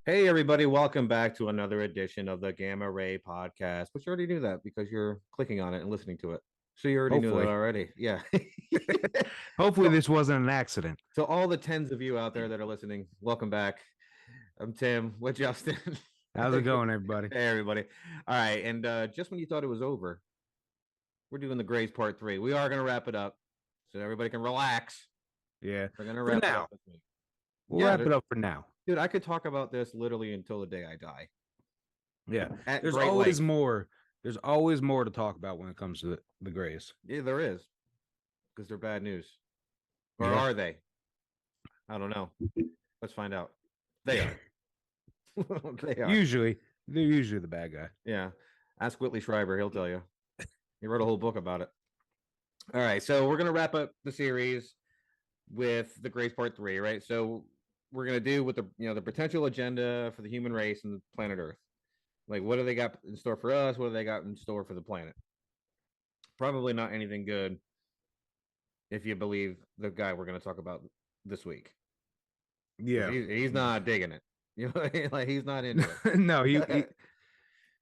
Hey, everybody, welcome back to another edition of the Gamma Ray podcast. But you already knew that because you're clicking on it and listening to it. So you already knew that Hopefully, already. Yeah. hopefully so, this wasn't an accident. so all the tens of you out there that are listening, welcome back. I'm Tim with Justin. How's it Hey, going, everybody? everybody. All right. And just when you thought it was over, we're doing the Grays part three. We are going to wrap it up so everybody can relax. Yeah, We're going to for wrap it now, up this week. we'll Yeah, wrap it up for now. dude, I could talk about this literally until the day I die Yeah, at there's great always length. more. There's always more to talk about when it comes to the Grays. Yeah, there is because they're bad news. Or Yeah, are they? I don't know. Let's find out. They are. They are. usually they're usually the bad guy. Yeah. Ask Whitley Schreiber. He'll tell you. He wrote a whole book about it. All right. So we're going to wrap up the series with the Grace Part 3, right? So we're going to do with the potential agenda for the human race and planet Earth. Like, what do they got in store for us? What do they got in store for the planet? Probably not anything good if you believe the guy we're going to talk about this week. Yeah, He's not digging it. You know, like he's not into no, he it.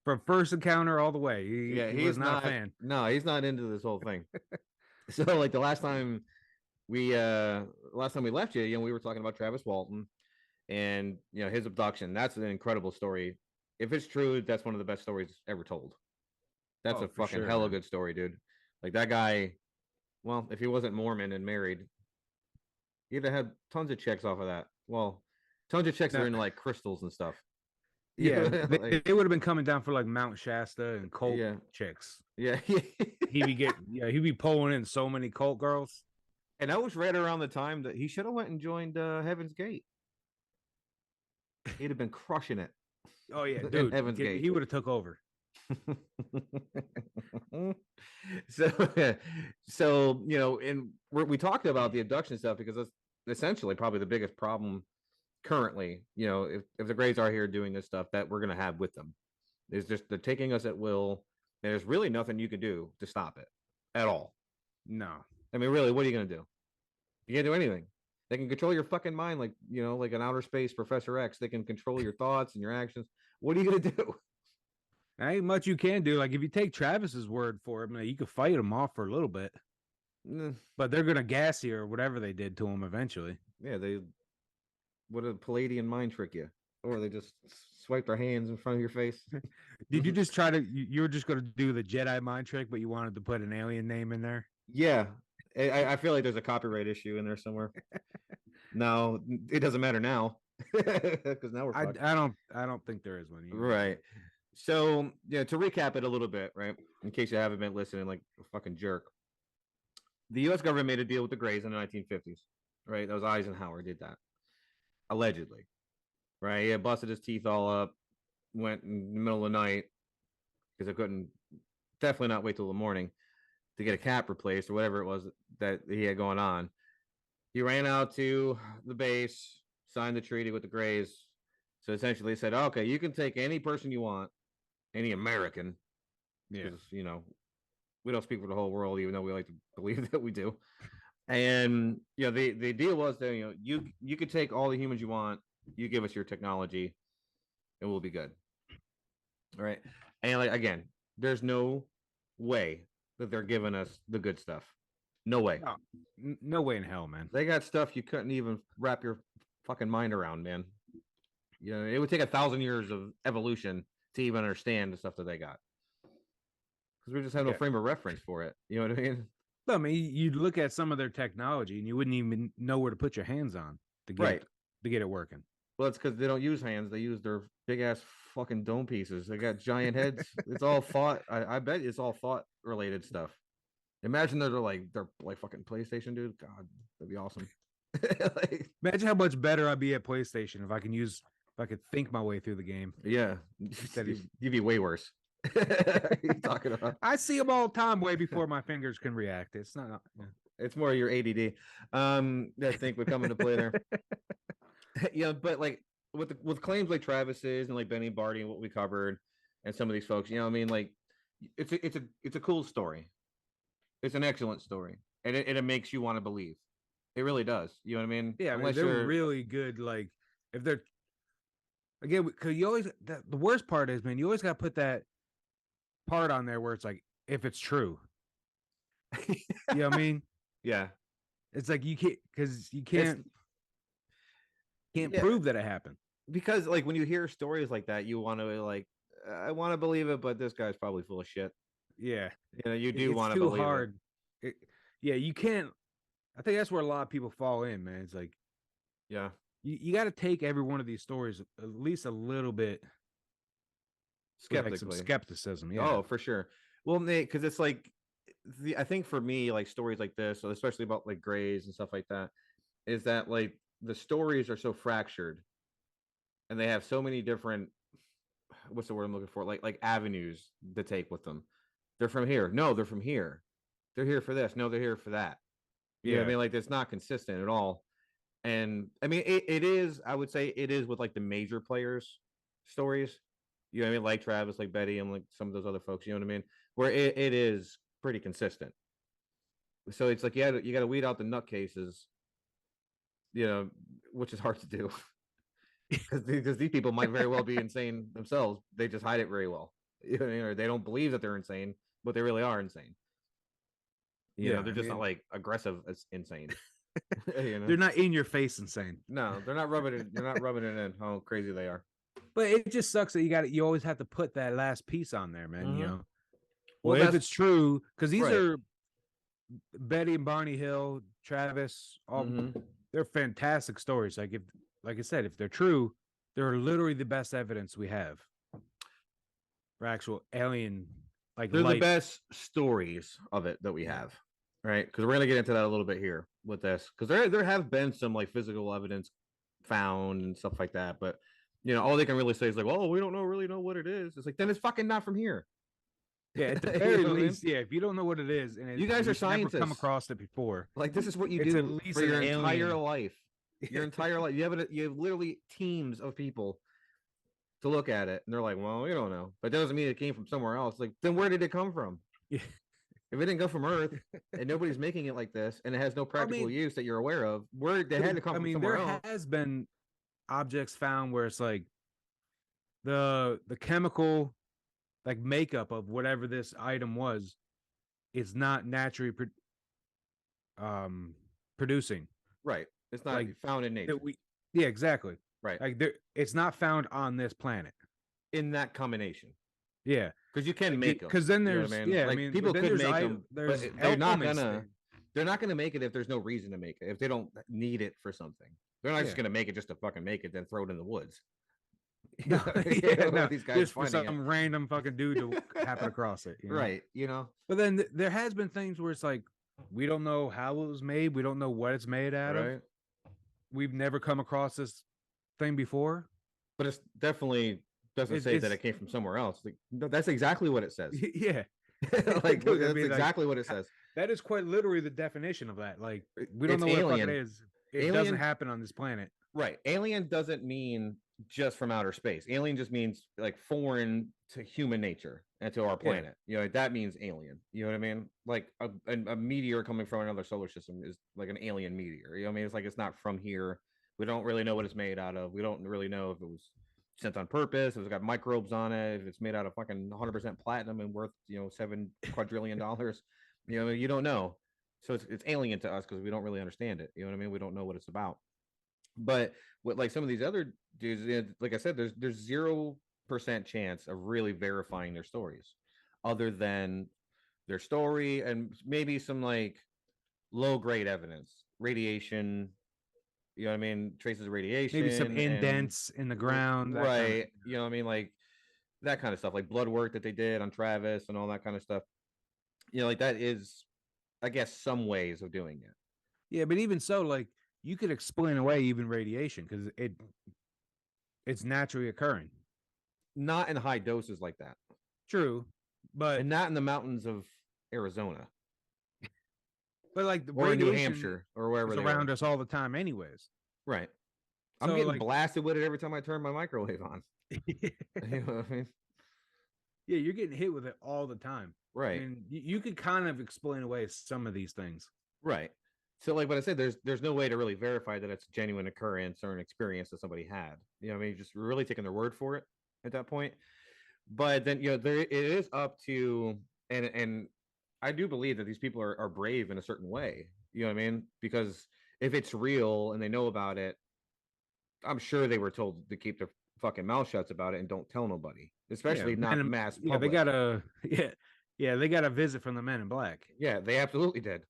from first encounter all the way, he, Yeah, he was he's not a not. fan. No, he's not into this whole thing. So, like last time we left you, we were talking about Travis Walton and his abduction. That's an incredible story. If it's true, that's one of the best stories ever told. That's Oh, a for fucking sure, hella man. good story, dude. Like that guy. Well, if he wasn't Mormon and married, he'd have had tons of checks off of that. Well, tons of checks that Now, are into like crystals and stuff. yeah, Like, they would have been coming down for like Mount Shasta and cult yeah, chicks. yeah. He'd be pulling in so many cult girls. And that was right around the time that he should have went and joined Heaven's Gate. He'd have been crushing it Oh yeah, in dude, Heaven's Gate. he would have took over. so, and we talked about the abduction stuff because that's essentially probably the biggest problem currently. If the Greys are here doing this stuff that we're going to have with them, is just they're taking us at will. And there's really nothing you can do to stop it at all. No, I mean, really, what are you going to do? You can't do anything. They can control your fucking mind, like an outer space Professor X. They can control your thoughts and your actions. What are you gonna do? there ain't much you can do. Like if you take Travis's word for it, man, you could fight him off for a little bit, but they're gonna gas you or whatever they did to him eventually. Yeah, they what a Palladian mind trick you, or they just swipe their hands in front of your face. Did you just try to? You were just gonna do the Jedi mind trick, but you wanted to put an alien name in there? Yeah, I feel like there's a copyright issue in there somewhere. No, it doesn't matter now because now we're fucked. I don't think there is one. Right. So yeah, to recap it a little bit, right? In case you haven't been listening, like a fucking jerk. The U.S. government made a deal with the Greys in the 1950s, right? That was Eisenhower did that allegedly, right? He had busted his teeth all up, went in the middle of the night because I couldn't definitely not wait till the morning to get a cap replaced or whatever it was that he had going on. He ran out to the base, signed the treaty with the Greys. So essentially, he said, "Okay, you can take any person you want, any American, Yeah, because we don't speak for the whole world, even though we like to believe that we do." And the deal was that you could take all the humans you want, you give us your technology, and we'll be good. All right. And like again, there's no way that they're giving us the good stuff. No way. no, no way in hell, man. They got stuff you couldn't even wrap your fucking mind around, man. It would take 1,000 years of evolution to even understand the stuff that they got. Because we just have no Yeah, frame of reference for it. You know what I mean? I mean, you'd look at some of their technology and you wouldn't even know where to put your hands on Right. to get it working. Well, it's because they don't use hands. They use their big ass fucking dome pieces. They got giant heads. It's all thought. I bet it's all thought related stuff. Imagine they're like fucking PlayStation, dude. God, that'd be awesome. Like, Imagine how much better I'd be at PlayStation if I could think my way through the game yeah, instead of you'd be way worse. You talking about? I see them all the time way before my fingers can react. It's not. It's more your ADD. I think would come into play there. Yeah, but like with claims like Travis's and like Benny Barty and what we covered, and some of these folks, I mean, like it's a cool story. It's an excellent story, and it makes you want to believe. It really does. You know what I mean? Yeah, I mean Unless they're you're really good. Like if they're again, because you always the worst part is, man, you always got to put that part on there where it's like, if it's true. You know what I mean? Yeah. It's like you can't, because you It's can't yeah, prove that it happened. because like when you hear stories like that, you want to like I want to believe it, but this guy's probably full of shit. Yeah, You know, you do it's want to too believe it. hard. Yeah, you can't. I think that's where a lot of people fall in, man. It's like Yeah. you got to take every one of these stories at least a little bit with like some Skeptically. skepticism. Yeah. Oh, for sure. Well, Nate, because it's like I think for me, like stories like this, so especially about like Grays and stuff like that, is that like the stories are so fractured and they have so many different what's the word I'm looking for? Like avenues to take with them. They're from here. No, they're from here. They're here for this. No, they're here for that. You know what I Yeah. mean? Like it's not consistent at all. And I mean it is, I would say it is with like the major players stories. You know what I mean? Like Travis, like Betty, and like some of those other folks, you know what I mean? Where it is pretty consistent. So it's like you got to weed out the nutcases, you know, which is hard to do because these people might very well be insane themselves. They just hide it very well, you know what I mean? Or they don't believe that they're insane, but they really are insane. You know, Yeah. they're I just not mean, like aggressive as insane. You know, they're not in your face insane. no, they're not rubbing it. They're not rubbing it in how crazy they are. But it just sucks that you always have to put that last piece on there, man. You Mm-hmm. know, Well, well, if that's it's true, because these right. are Betty and Barney Hill, Travis, all Mm-hmm. they're fantastic stories. Like I said, if they're true, they're literally the best evidence we have for actual alien like They're the life. best stories of it that we have, right? Because we're gonna get into that a little bit here with this, because there have been some like physical evidence found and stuff like that, but you know, all they can really say is like, "Oh, we don't really know what it is." It's like then it's fucking not from here. Yeah, at the You very know what I mean? least, yeah. If you don't know what it is, and You guys are you've never come scientists. across it before, Like this is what you it's at do least for an your entire alien. life. Your entire life. You have literally teams of people to look at it, and they're like, "Well, we don't know," but that doesn't mean it came from somewhere else. Like, then where did it come from? Yeah. If it didn't go from Earth and nobody's making it like this, and it has no I practical mean, use that you're aware of, where they had to come I from mean, somewhere there else. has been objects found where it's like the chemical like makeup of whatever this item was is not naturally producing. Right. It's not Like found in that nature. yeah, exactly. Right. Like there, it's not found on this planet. In that combination. Yeah, Because you can make them. because then You know there's what I mean? yeah, I Like mean, people then could there's make them, but there's they're not elements gonna. They're not gonna make it if there's no reason to make it. If they don't need it for something, they're not just yeah. gonna make it just to fucking make it, then throw it in the woods. No, yeah, no, These guys just for finding it. some random fucking dude to happen across it, you know? Right. You know. But then there has been things where it's like we don't know how it was made, we don't know what it's made out of. Right. We've never come across this thing before. But it's definitely doesn't say that It's it came from somewhere else. Like, no, that's exactly what it says. yeah, Like Dude, I that's mean, like, exactly what it says. that is quite literally the definition of that. Like we don't It's know what the fuck alien. it is. It Alien- doesn't happen on this planet. Right. Alien doesn't mean just from outer space. Alien just means like foreign to human nature and to our planet. You know, that means alien. You know what I mean? Like a meteor coming from another solar system is like an alien meteor. You know what I mean? It's like it's not from here. We don't really know what it's made out of. We don't really know if it was sent on purpose, if it's got microbes on it, if it's made out of fucking 100% platinum and worth, you know, $7 quadrillion. You know, you don't know. So it's alien to us because we don't really understand it. You know what I mean? We don't know what it's about. But with like some of these other dudes, like I said, there's 0% chance of really verifying their stories, other than their story and maybe some like low grade evidence, radiation. You know what I mean? Traces of radiation, Maybe some and indents in the ground, that kind of right? thing. You know what I mean? Like that kind of stuff, like blood work that they did on Travis and all that kind of stuff. You know, like that is, I guess, some ways of doing it. Yeah, but even so, like you could explain away even radiation because it's naturally occurring. Not in high doses like that, True, but and not in the mountains of Arizona like the or in New radiation Hampshire or wherever is they around are. us all the time, anyways. Right. I'm So getting like, blasted with it every time I turn my microwave on. You know what I mean? yeah, you're getting hit with it all the time. I Right. mean, you could kind of explain away some of these things. Right. So like what I said, there's no way to really verify that it's a genuine occurrence or an experience that somebody had. You know, what I mean, you're just really taking their word for it at that point. But then there it is up to, and I do believe that these people are brave in a certain way. You know what I mean? Because if it's real and they know about it, I'm sure they were told to keep their fucking mouth shuts about it and don't tell nobody, Yeah, especially not mass yeah, they public. got a yeah, they got a visit from the Men in Black. Yeah, they absolutely did.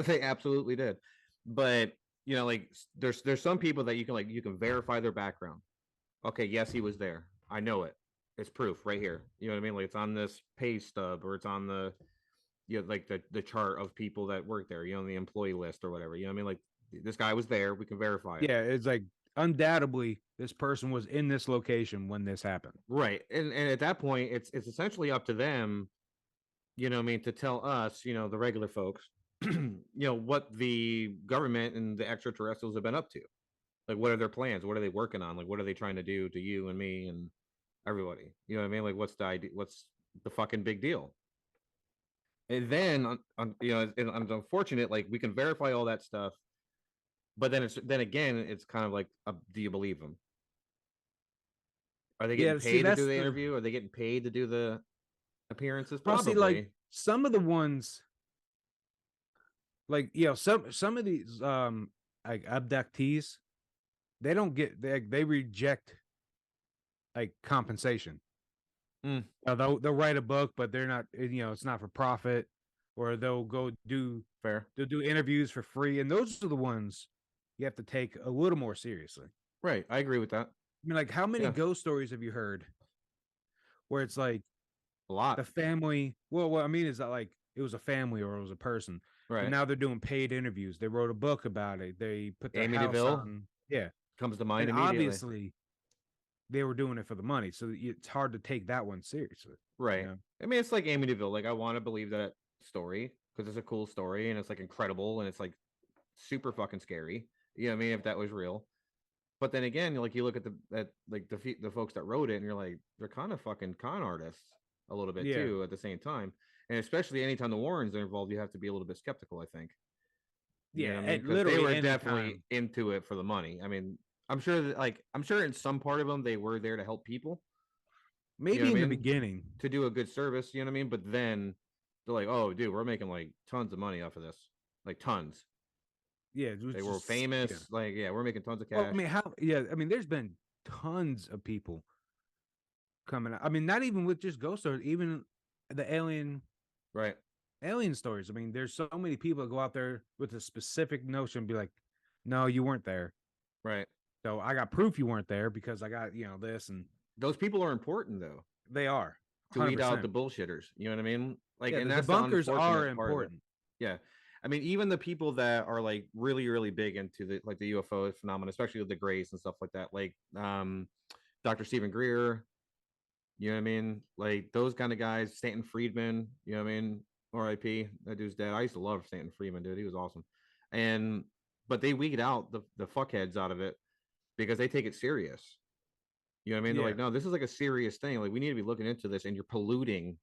They absolutely did. But like there's some people that you can verify their background. Okay, yes, he was there. I know it. It's proof right here. You know what I mean? Like it's on this pay stub or it's on the like the chart of people that work there, the employee list or whatever. You know what I mean? Like this guy was there, we can verify it. Yeah, it's like undoubtedly this person was in this location when this happened. Right. And at that point it's essentially up to them, what I mean, to tell us, the regular folks, what the government and the extraterrestrials have been up to. Like what are their plans? What are they working on? Like what are they trying to do to you and me and everybody? You know what I mean? Like what's the idea? What's the fucking big deal? And then it's unfortunate, like we can verify all that stuff, but then again, it's kind of like, do you believe them? Are they getting Yeah, see, paid to do that's the the interview? Are they getting paid to do the appearances? well, see, like Probably. some of the ones, like some of these like abductees, they don't get they reject like compensation. Mm, They'll write a book, but they're not, it's not for profit, or fair. they'll do interviews for free, and those are the ones you have to take a little more seriously. Right. I agree with that. I mean, like, how many Yeah. ghost stories have you heard where it's like A lot. the family? Well, what I mean is that like it was a family or it was a person, but Right. now they're doing paid interviews. They wrote a book about it. They put their Amy house DeVille on, yeah, comes to mind and immediately. obviously they were doing it for the money, so it's hard to take that one seriously. You Right. know? I mean, it's like Amy DeVille. Like, I want to believe that story because it's a cool story and it's like incredible and it's like super fucking scary. You know what I mean? If that was real. But then again, like you look at the folks that wrote it, and you're like, they're kind of fucking con artists a little bit Yeah, too at the same time. And especially anytime the Warrens are involved, you have to be a little bit skeptical, I think. You know yeah, what I mean? at Because they literally were any definitely time. into it for the money. I mean, I'm sure in some part of them they were there to help people. You know Maybe what in I the mean? beginning. To do a good service. You know what I mean? But then they're like, oh, dude, we're making like tons of money off of this, like tons. Yeah, it was They were just famous. yeah. Like, yeah, we're making tons of Well, I cash. mean, how? Yeah, I mean, there's been tons of people coming out. I mean, not even with just ghost stories, even the Right. alien stories. I mean, there's so many people that go out there with a specific notion, and be like, "No, you weren't there." Right. So I got proof you weren't there because I got this, and Those people are important though, they are to weed out 100%. the bullshitters. You know what I mean? Like, Yeah, and the that's the debunkers are unfortunate part of it. important. Yeah. I mean, even the people that are like really, really big into the UFO phenomenon, especially with the Greys and stuff like that, like Dr. Stephen Greer, you know what I mean? Like those kind of guys, Stanton Friedman, you know what I mean? R.I.P. That dude's dead. I used to love Stanton Friedman, dude. He was awesome. And but they weed out the fuckheads out of it because they take it serious. You know what I mean? They're Yeah, like, no, this is like a serious thing. Like we need to be looking into this, and you're polluting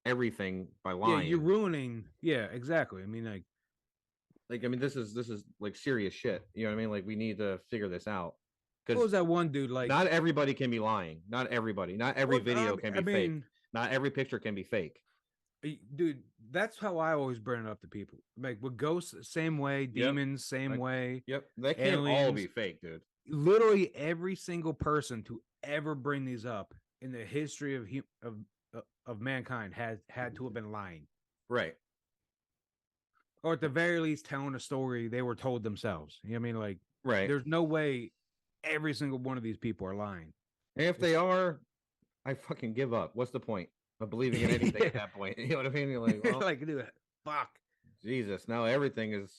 everything by yeah, you're lying. ruining. Yeah, exactly. I mean, Like, I mean, this is like serious shit. You know what I mean? Like we need to figure this out what because was that one dude like? not everybody can be lying. Not everybody. Not every Well, video can I be fake. mean, Not every picture can be fake. dude, that's how I always bring it up to people. Like with ghosts, same way, Yep. demons, same Like, way, yep. That can't all be aliens. fake, dude. Literally every single person to ever bring these up in the history of mankind has had to have been lying, Right. or at the very least telling a story they were told themselves. You know what I mean? Like, Right. there's no way every single one of these people are lying. And if they It's are, I fucking give up. What's the point of believing in anything at that point? You know what I mean? You're like, well, like, dude, fuck. Jesus. Now everything is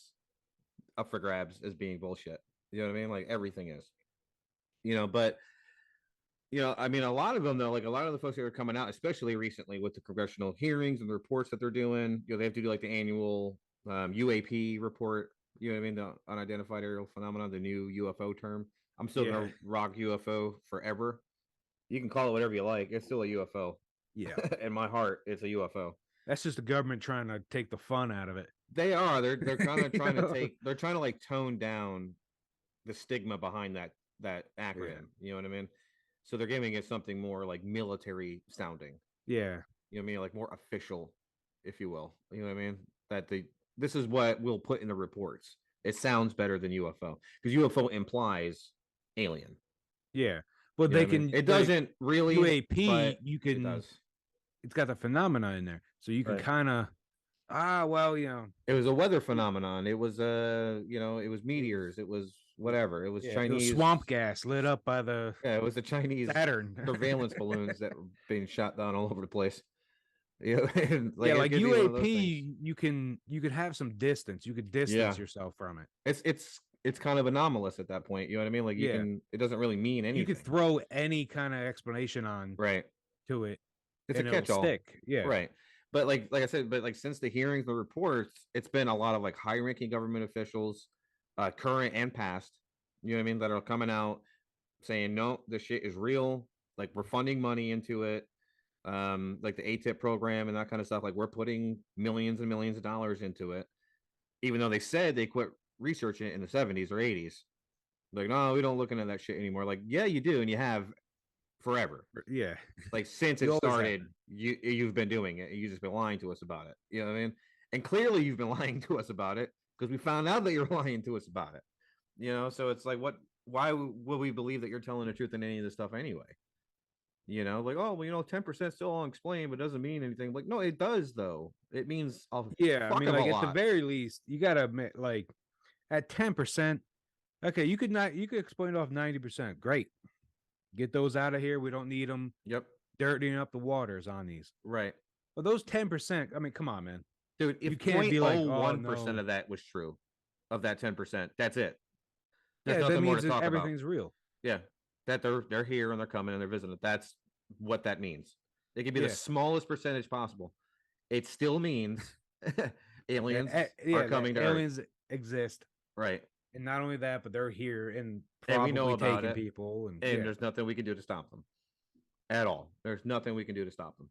up for grabs as being bullshit. You know what I mean? Like everything is. But I mean, a lot of them though, like a lot of the folks that are coming out, especially recently with the congressional hearings and the reports that they're doing, they have to do like the annual UAP report. You know what I mean? The unidentified aerial phenomenon, the new UFO term. I'm still Yeah, gonna rock UFO forever. You can call it whatever you like. It's still a UFO. yeah. In my heart, it's a UFO. That's just the government trying to take the fun out of it. They are. They're kind of You trying to know? take. They're trying to like tone down the stigma behind that Yeah. acronym. You know what I mean? So they're giving it something more like military sounding. Yeah. You know what I mean? Like more official, if you will. You know what I mean? That the this is what we'll put in the reports. It sounds better than UFO because UFO implies alien. Yeah. But You know they what I mean? can It like doesn't really, UAP, but you it can does. it's got the phenomena in there. So you can Right. kind of well, you know, It was a weather phenomenon. It was it was meteors. It was whatever. It was yeah, it was Chinese. swamp gas lit up by the Yeah, it was the Chinese Saturn. surveillance balloons that were being shot down all over the place. Yeah, like Yeah, it like could be one of those things. UAP, you could have some distance. You could distance Yeah, yourself from it. it's kind of anomalous at that point. You know what I mean? Like you Yeah. can. It doesn't really mean You could anything, throw any kind of explanation on right? to it It's a and it'll catch-all, stick. Yeah. right? But like I said, but like since the hearings, the reports, it's been a lot of like high-ranking government officials, current and past. You know what I mean? That are coming out saying no, this shit is real. Like we're funding money into it. Like the ATIP program and that kind of stuff. Like we're putting millions and millions of dollars into it, even though they said they quit researching it in the 70s or 80s. Like, no, we don't look into that shit anymore. Like, yeah, you do, and you have forever. Yeah. Like since You it always have. started, you've been doing it. You just been lying to us about it. You know what I mean? And clearly you've been lying to us about it because we found out that you're lying to us about it. You know, so it's like, what? Why would we believe that you're telling the truth in any of this stuff anyway? You know, like, oh, well, 10% still unexplained, but doesn't mean anything. Like, no, it does though. It means a Yeah. I fuck mean, of a like at the lot. very least, you gotta admit, like at 10%, okay, you could explain it off 90%. Great. Get those out of here. We don't need them Yep. dirtying up the waters on these. Right. But those 10%, I mean, come on, man. Dude, You if can't be like, oh 0.01% no. of that was true, of that 10%, that's it. There's Yeah, that nothing more to means that talk about. everything's real. Yeah. That they're here and they're coming and they're visiting. That's what that means. It can be the Yeah. smallest percentage possible. It still means aliens are That coming to Earth. aliens exist. Right. And not only that, but they're here and And we know probably about taking it. people. And And yeah. there's nothing we can do to stop them at all. There's nothing we can do to stop them.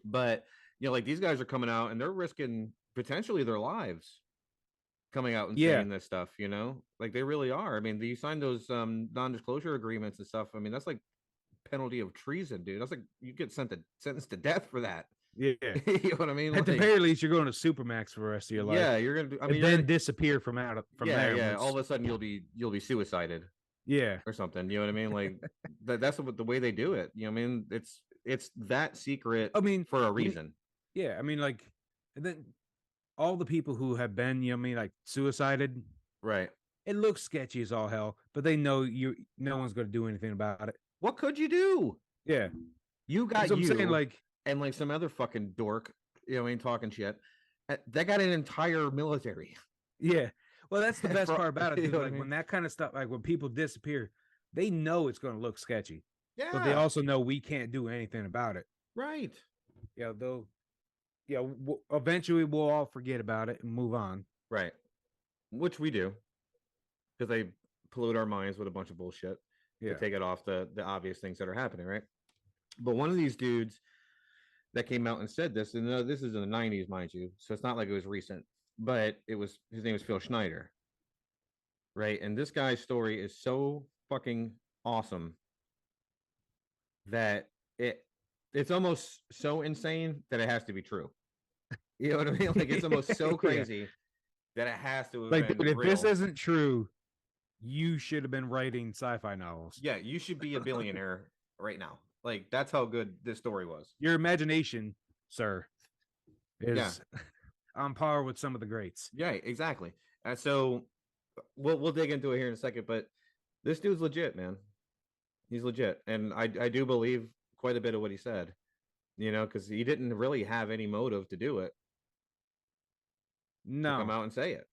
But like these guys are coming out and they're risking potentially their lives coming out and Yeah. saying this stuff, like they really are. I mean, you sign those non-disclosure agreements and stuff. I mean, that's like penalty of treason, dude. That's like you get sentenced to death for that. Yeah. You know what I mean? At the Like, very least, you're going to Supermax for the rest of your life. yeah, you're gonna do. I mean, And you're then gonna. disappear from Yeah, there. yeah. All of a sudden, you'll be suicided Yeah. or something. You know what I mean? Like that's what the way they do it. You know what I mean? It's that secret. I mean, for a reason. Yeah. I mean, like, and then all the people who have been, like suicided, Right. it looks sketchy as all hell, but they know no one's going to do anything about it. What could you do? Yeah. You got I'm saying, like, and like some other fucking dork, talking shit. That got an entire military. yeah. Well, that's the best For- part about it. you Dude. know what I Like mean? when that kind of stuff, like when people disappear, they know it's going to look sketchy, but they Yeah. also know we can't do anything about it. Right. Yeah, they'll. Yeah, eventually we'll all forget about it and move on. Right. Which we do, because they pollute our minds with a bunch of bullshit Yeah. to take it off the obvious things that are happening, right? But one of these dudes that came out and said this, and this is in the 90s, mind you, so it's not like it was recent, but his name was Phil Schneider, right? And this guy's story is so fucking awesome that it's almost so insane that it has to be true. You know what I mean? Like it's almost so Yeah. crazy that it has to have Like, been dude, if real. this isn't true, you should have been writing sci-fi novels. Yeah, you should be a billionaire right now. Like that's how good this story was. Your imagination, sir, is on par with some of the greats. Yeah, exactly. And so we'll dig into it here in a second, but this dude's legit, man. He's legit, and I do believe quite a bit of what he said. Because he didn't really have any motive to do it. To come No, out and say it.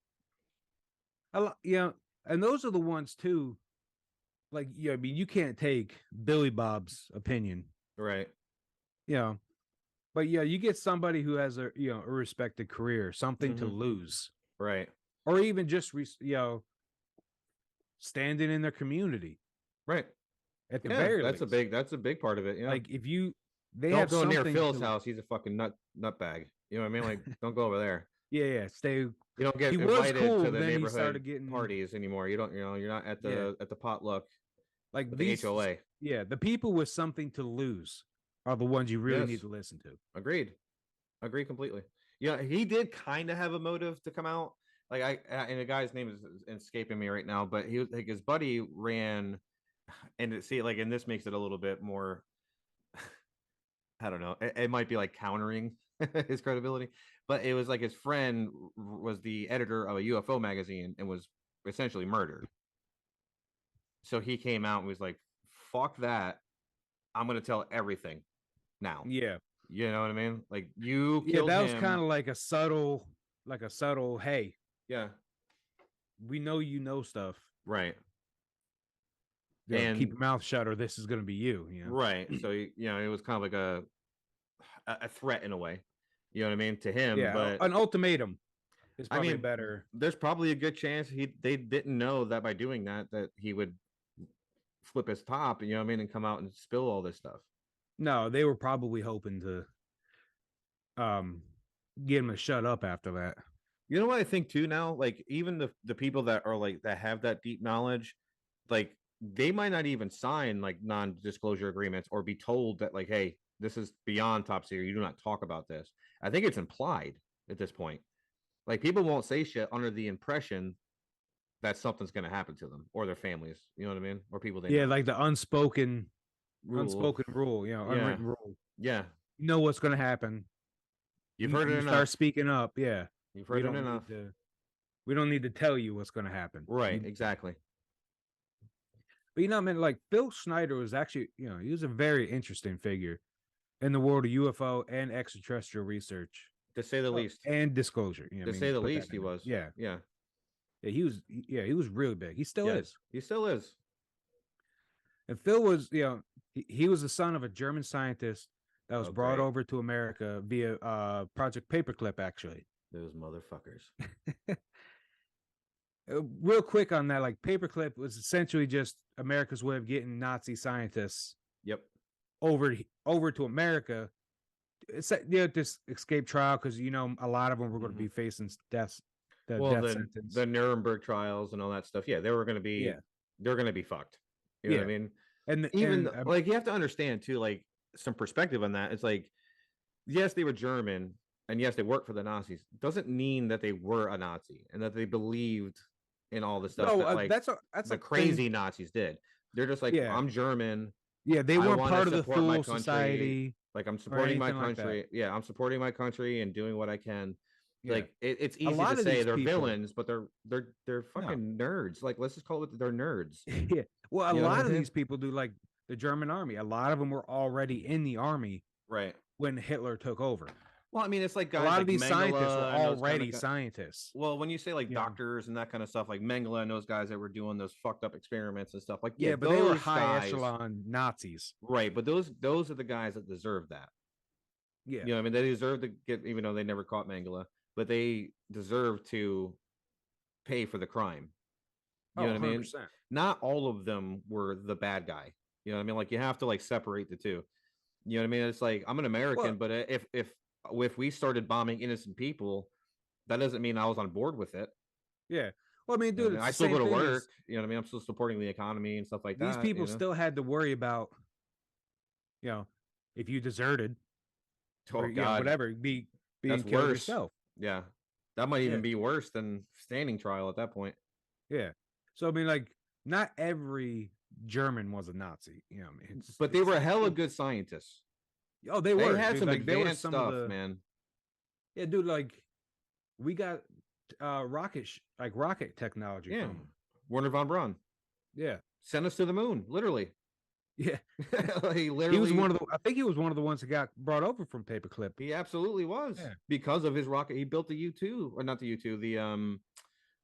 yeah, and those are the ones too. Like, yeah, I mean, you can't take Billy Bob's opinion, Right. but yeah, you get somebody who has a respected career, something to Mhm. lose, Right. or even just standing in their community. Right. At the Yeah, very that's least, that's a big part of it. Yeah. like they don't have go near something Phil's to- house. He's a fucking nut bag. You know what I mean? Like, don't go over there. Yeah. Stay. You don't get He was invited cool. to the Then he neighborhood started getting parties anymore. You don't, you're not at yeah. the potluck Like with the these. HOA. Yeah, the people with something to lose are the ones you really need Yes, to listen to. agreed. Agree completely. Yeah, he did kind of have a motive to come out. Like and the guy's name is escaping me right now, but he was like his buddy ran, and see, like, and this makes it a little bit more. I don't know. It might be like countering his credibility, but it was like his friend was the editor of a UFO magazine and was essentially murdered. So he came out and was like, "Fuck that! I'm gonna tell everything now." Yeah. You know what I mean? Like you Yeah, killed that was kind him. of like a subtle, hey, Yeah, we know you know stuff. right. You know, keep And your mouth shut or this is gonna be you, you know. right. So you know, it was kind of like a threat in a way. You know what I mean to him, Yeah, but an ultimatum is I probably mean, better. there's probably a good chance they didn't know that by doing that he would flip his top, you know what I mean, and come out and spill all this stuff. No, they were probably hoping to um get him to shut up after that. You know what I think too now? Like even the people that are like that have that deep knowledge, like they might not even sign like non-disclosure agreements or be told that like, hey, this is beyond top secret. You do not talk about this. I think it's implied at this point. Like people won't say shit under the impression that something's going to happen to them or their families. You know what I mean? Or people they Yeah, know. like the Rule. unspoken rule, you know, Yeah. unwritten rule. Yeah. You know what's gonna happen. You've heard it You enough. start speaking up, yeah. You've We heard it don't enough. need to we don't need to tell you what's gonna happen. Right. Exactly. But you know, I mean, like Phil Schneider was actually, you know, he was a very interesting figure in the world of UFO and extraterrestrial research To say the least. and disclosure. You know, To I mean, say the put that least, he in there. was. Yeah, Yeah. yeah, he was really big. He still Yes. is. He still is. And Phil was, you know, he was the son of a German scientist that was Oh, brought great. over to America via Project Paperclip, actually. Those motherfuckers. Real quick on that, like Paperclip was essentially just America's way of getting Nazi scientists Yep. over to America. It's you know, this escape trial because you know a lot of them were going to be facing death sentence. The Nuremberg trials and all that stuff. Yeah, they were going to be. Yeah. They're going to be fucked. You know what I mean? And Even like you have to understand too, like some perspective on that. It's like, yes, they were German, and yes, they worked for the Nazis. Doesn't mean that they were a Nazi and that they believed in all the stuff no, that like that's the a crazy thing. Nazis did. They're just like, Yeah. I'm German. Yeah, they I weren't wanna part of the support my Thule country. Society. Like I'm supporting my anything like that. country. Yeah, I'm supporting my country and doing what I can. Yeah. Like it's easy lot to of say these they're people- villains, but they're fucking nerds. Like let's just call it they're nerds. Yeah. Well, a You know what lot I of mean? these people do like the German army. A lot of them were already in the army Right. when Hitler took over. Well, I mean, it's like A guys lot like of these scientists were Mengele and those already kinda scientists. well, when you say like Yeah. doctors and that kind of stuff, like Mengele and those guys that were doing those fucked up experiments and stuff, like Yeah, but they were those high guys- echelon Nazis. right? But those are the guys that deserve that. Yeah. You know, what I mean, they deserve to get, even though they never caught Mengele, but they deserve to pay for the crime. You know what I mean? 100%. Not all of them were the bad guy. You know what I mean? Like you have to like separate the two. You know what I mean? It's like I'm an American, but if we started bombing innocent people, that doesn't mean I was on board with it. Yeah. Well, I mean, You know dude, what I mean? it's I the still go same to thing work. as You know what I mean? I'm still supporting the economy and stuff like these that. people you know? still had to worry about, you know, if you deserted Oh or you know, God, whatever, being that's killed worse. yourself. Yeah, that might even Yeah. be worse than standing trial at that point. Yeah. So I mean, like, not every German was a Nazi. You know, what I mean, But they were hella good scientists. Oh, they They were. had dude. some Like, they were advanced some stuff, of the, man. yeah, dude. Like, we got rocket technology. Yeah, From them. Werner von Braun Yeah. sent us to the moon, literally. Yeah. Like, He literally, was one of the. I think he was one of the ones that got brought over from Paperclip. He absolutely was Yeah. because of his rocket. He built the U2, or not the U2, the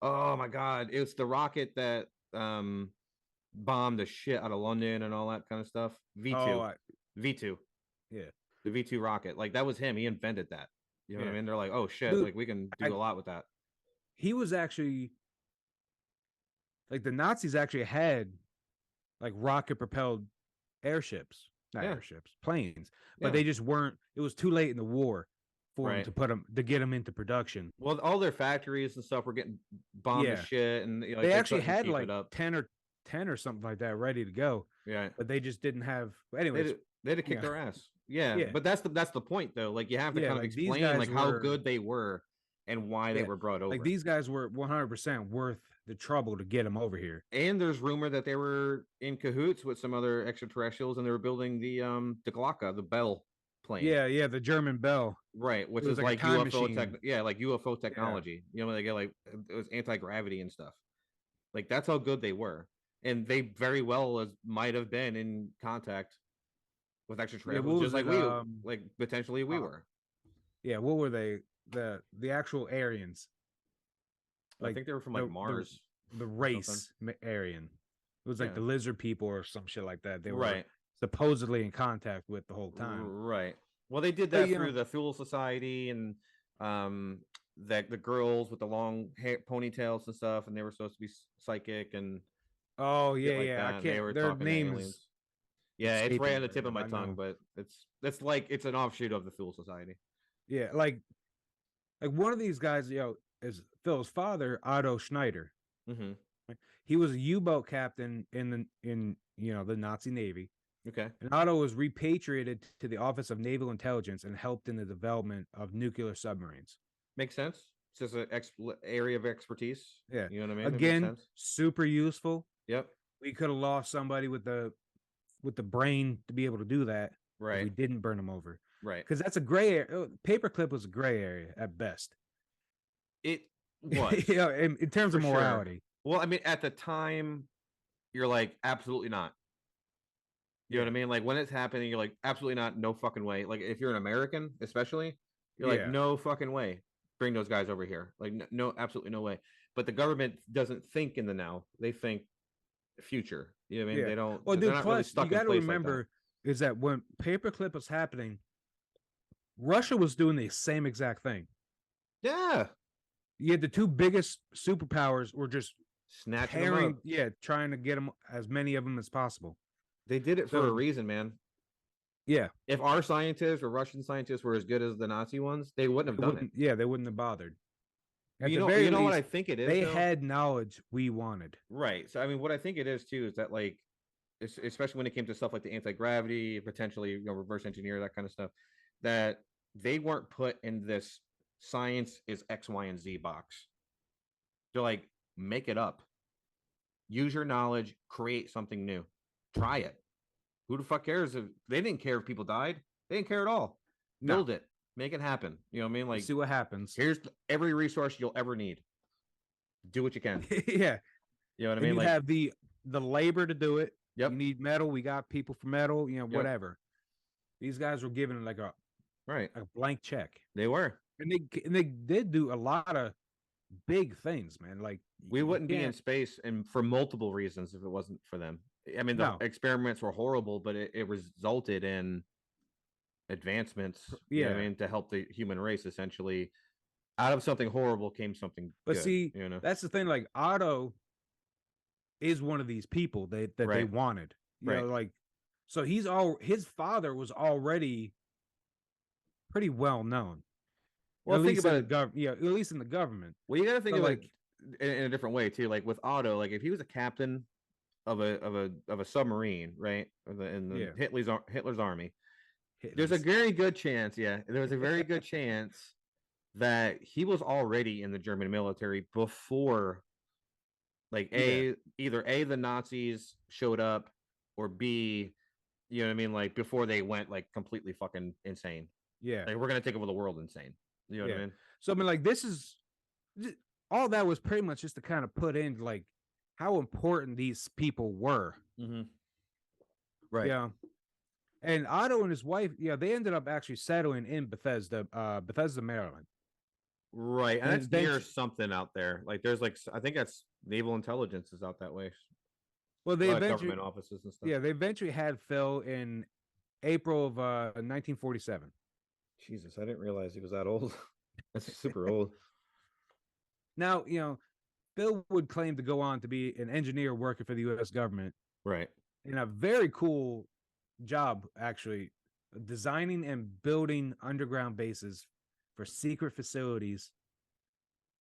oh my God, it's the rocket that bombed the shit out of London and all that kind of stuff. V2, Oh, V2, yeah. the V2 rocket. Like that was him. He invented that. You know what I Yeah. mean? They're like, oh shit, Dude, like we can do a lot with that. He was actually like the Nazis actually had like rocket propelled airships, not Yeah. airships, planes, but Yeah. they just weren't. It was too late in the war for them Right. to put them to get them into production. Well, all their factories and stuff were getting bombed to Yeah, shit, and like they they actually couldn't had keep like it up. 10 or something like that ready to go, Yeah, but they just didn't have. they Anyways, they had to kick yeah, their ass. Yeah, yeah, but that's the point though. Like you have to yeah. kind of Like these explain guys like how were, good they were and why they yeah, were brought like over. these guys were 100% worth the trouble to get them over here. And there's rumor that they were in cahoots with some other extraterrestrials, and they were building the Glocka, the Bell plane. Yeah, yeah. The German Bell. Right, It which was is like a like time UFO machine. yeah, like UFO Yeah. technology. You know, they get like it was anti-gravity and stuff. Like that's how good they were. And they very well as might have been in contact with Yeah. extraterrestrials, What just was like it? like potentially we Uh, were. yeah. What were they? The actual Aryans, I like think they were from like the Mars the or something. race Aryan. It was like Yeah. the lizard people or some shit like that. They were Right. supposedly in contact with the whole time. Right. Well, they did But that through the Thule Society and um that the girls with the long hair ponytails and stuff, and they were supposed to be psychic and oh shit yeah, like yeah. I that. And they can't. were Their talking to names aliens. Yeah, it's right escaping on me the right tip now, of my but I tongue, know. but it's like it's an offshoot of the Thule Society. Yeah, like one of these guys, is Phil's father, Otto Schneider. Mm-hmm. He was a U-boat captain in the Nazi Navy. Okay. And Otto was repatriated to the Office of Naval Intelligence and helped in the development of nuclear submarines. Makes sense. It's just an area of expertise. Yeah. You know what I mean? It makes Again, sense. super useful. Yep. We could have lost somebody with the brain to be able to do that. Right. If we didn't burn them over. Right. Because that's a gray area. Paperclip was a gray area at best. It was. In terms of For sure. morality. Well, I mean, at the time, you're like, absolutely not. You know what I mean? Like when it's happening, you're like, absolutely not, no fucking way. Like if you're an American, especially, you're like, Yeah. no fucking way. Bring those guys over here. Like no, absolutely no way. But the government doesn't think in the now; they think future. You know what I mean? Yeah. They don't. Well, they're dude, not really plus stuck you got in to place like that. remember is that when Paperclip was happening, Russia was doing the same exact thing. Yeah, You had the two biggest superpowers were just snatching them tearing, up. yeah, trying to get them as many of them as possible. They did it for a So- reason, man. Yeah, If our scientists or Russian scientists were as good as the Nazi ones, they wouldn't have done it. yeah, they wouldn't have bothered. At You the know, very you know what I least, think it is. they though? had knowledge we wanted. Right. So I mean, what I think it is too is that like, especially when it came to stuff like the anti-gravity, potentially reverse engineer that kind of stuff, that they weren't put in this science is X, Y, and Z box. They're like, make it up, use your knowledge, create something new, try it. Who the fuck cares if they didn't care if people died? They didn't care at all. No. Build it, make it happen. You know what I mean? Like, See what happens. here's every resource you'll ever need. Do what you can. Yeah, You know what I and mean? you Like, have the labor to do it. yep. You need metal. We got people for metal. Yep. Whatever. These guys were given like a Right. blank check, They were. and they did do a lot of big things, man. Like We you wouldn't be in can't- space and for multiple reasons if it wasn't for them. I mean, the No. experiments were horrible, but it resulted in advancements. You know what I Yeah. mean, to help the human race essentially. Out of something horrible came something But good, see, you know. that's the thing. Like Otto is one of these people that they Right. wanted. You know, Right. like so his father was already pretty well known. Well, at think least in about the it. at least in the government. Well, you got to think So, of like- it in a different way too. Like with Otto, like if he was a captain of a submarine, right, in the Yeah. Hitler's army, there's a very good chance. Yeah, there was a very good chance that he was already in the German military before, like either the Nazis showed up, or B, you know what I mean, like before they went like completely fucking insane. Yeah. Like we're gonna take over the world insane. You know what I Yeah. mean? So I mean, like all that was pretty much just to kind of put in like how important these people were. Mm-hmm. Right. Yeah. And Otto and his wife, they ended up actually settling in Bethesda, Maryland. Right, and And that's near eventually- something out there. Like there's like I think that's naval intelligence is out that way. Well, A they lot of eventually, government offices and stuff. they eventually had Phil in April of 1947. Jesus, I didn't realize he was that old. That's super old. Now, Phil would claim to go on to be an engineer working for the U.S. government Right. in a very cool job, actually, designing and building underground bases for secret facilities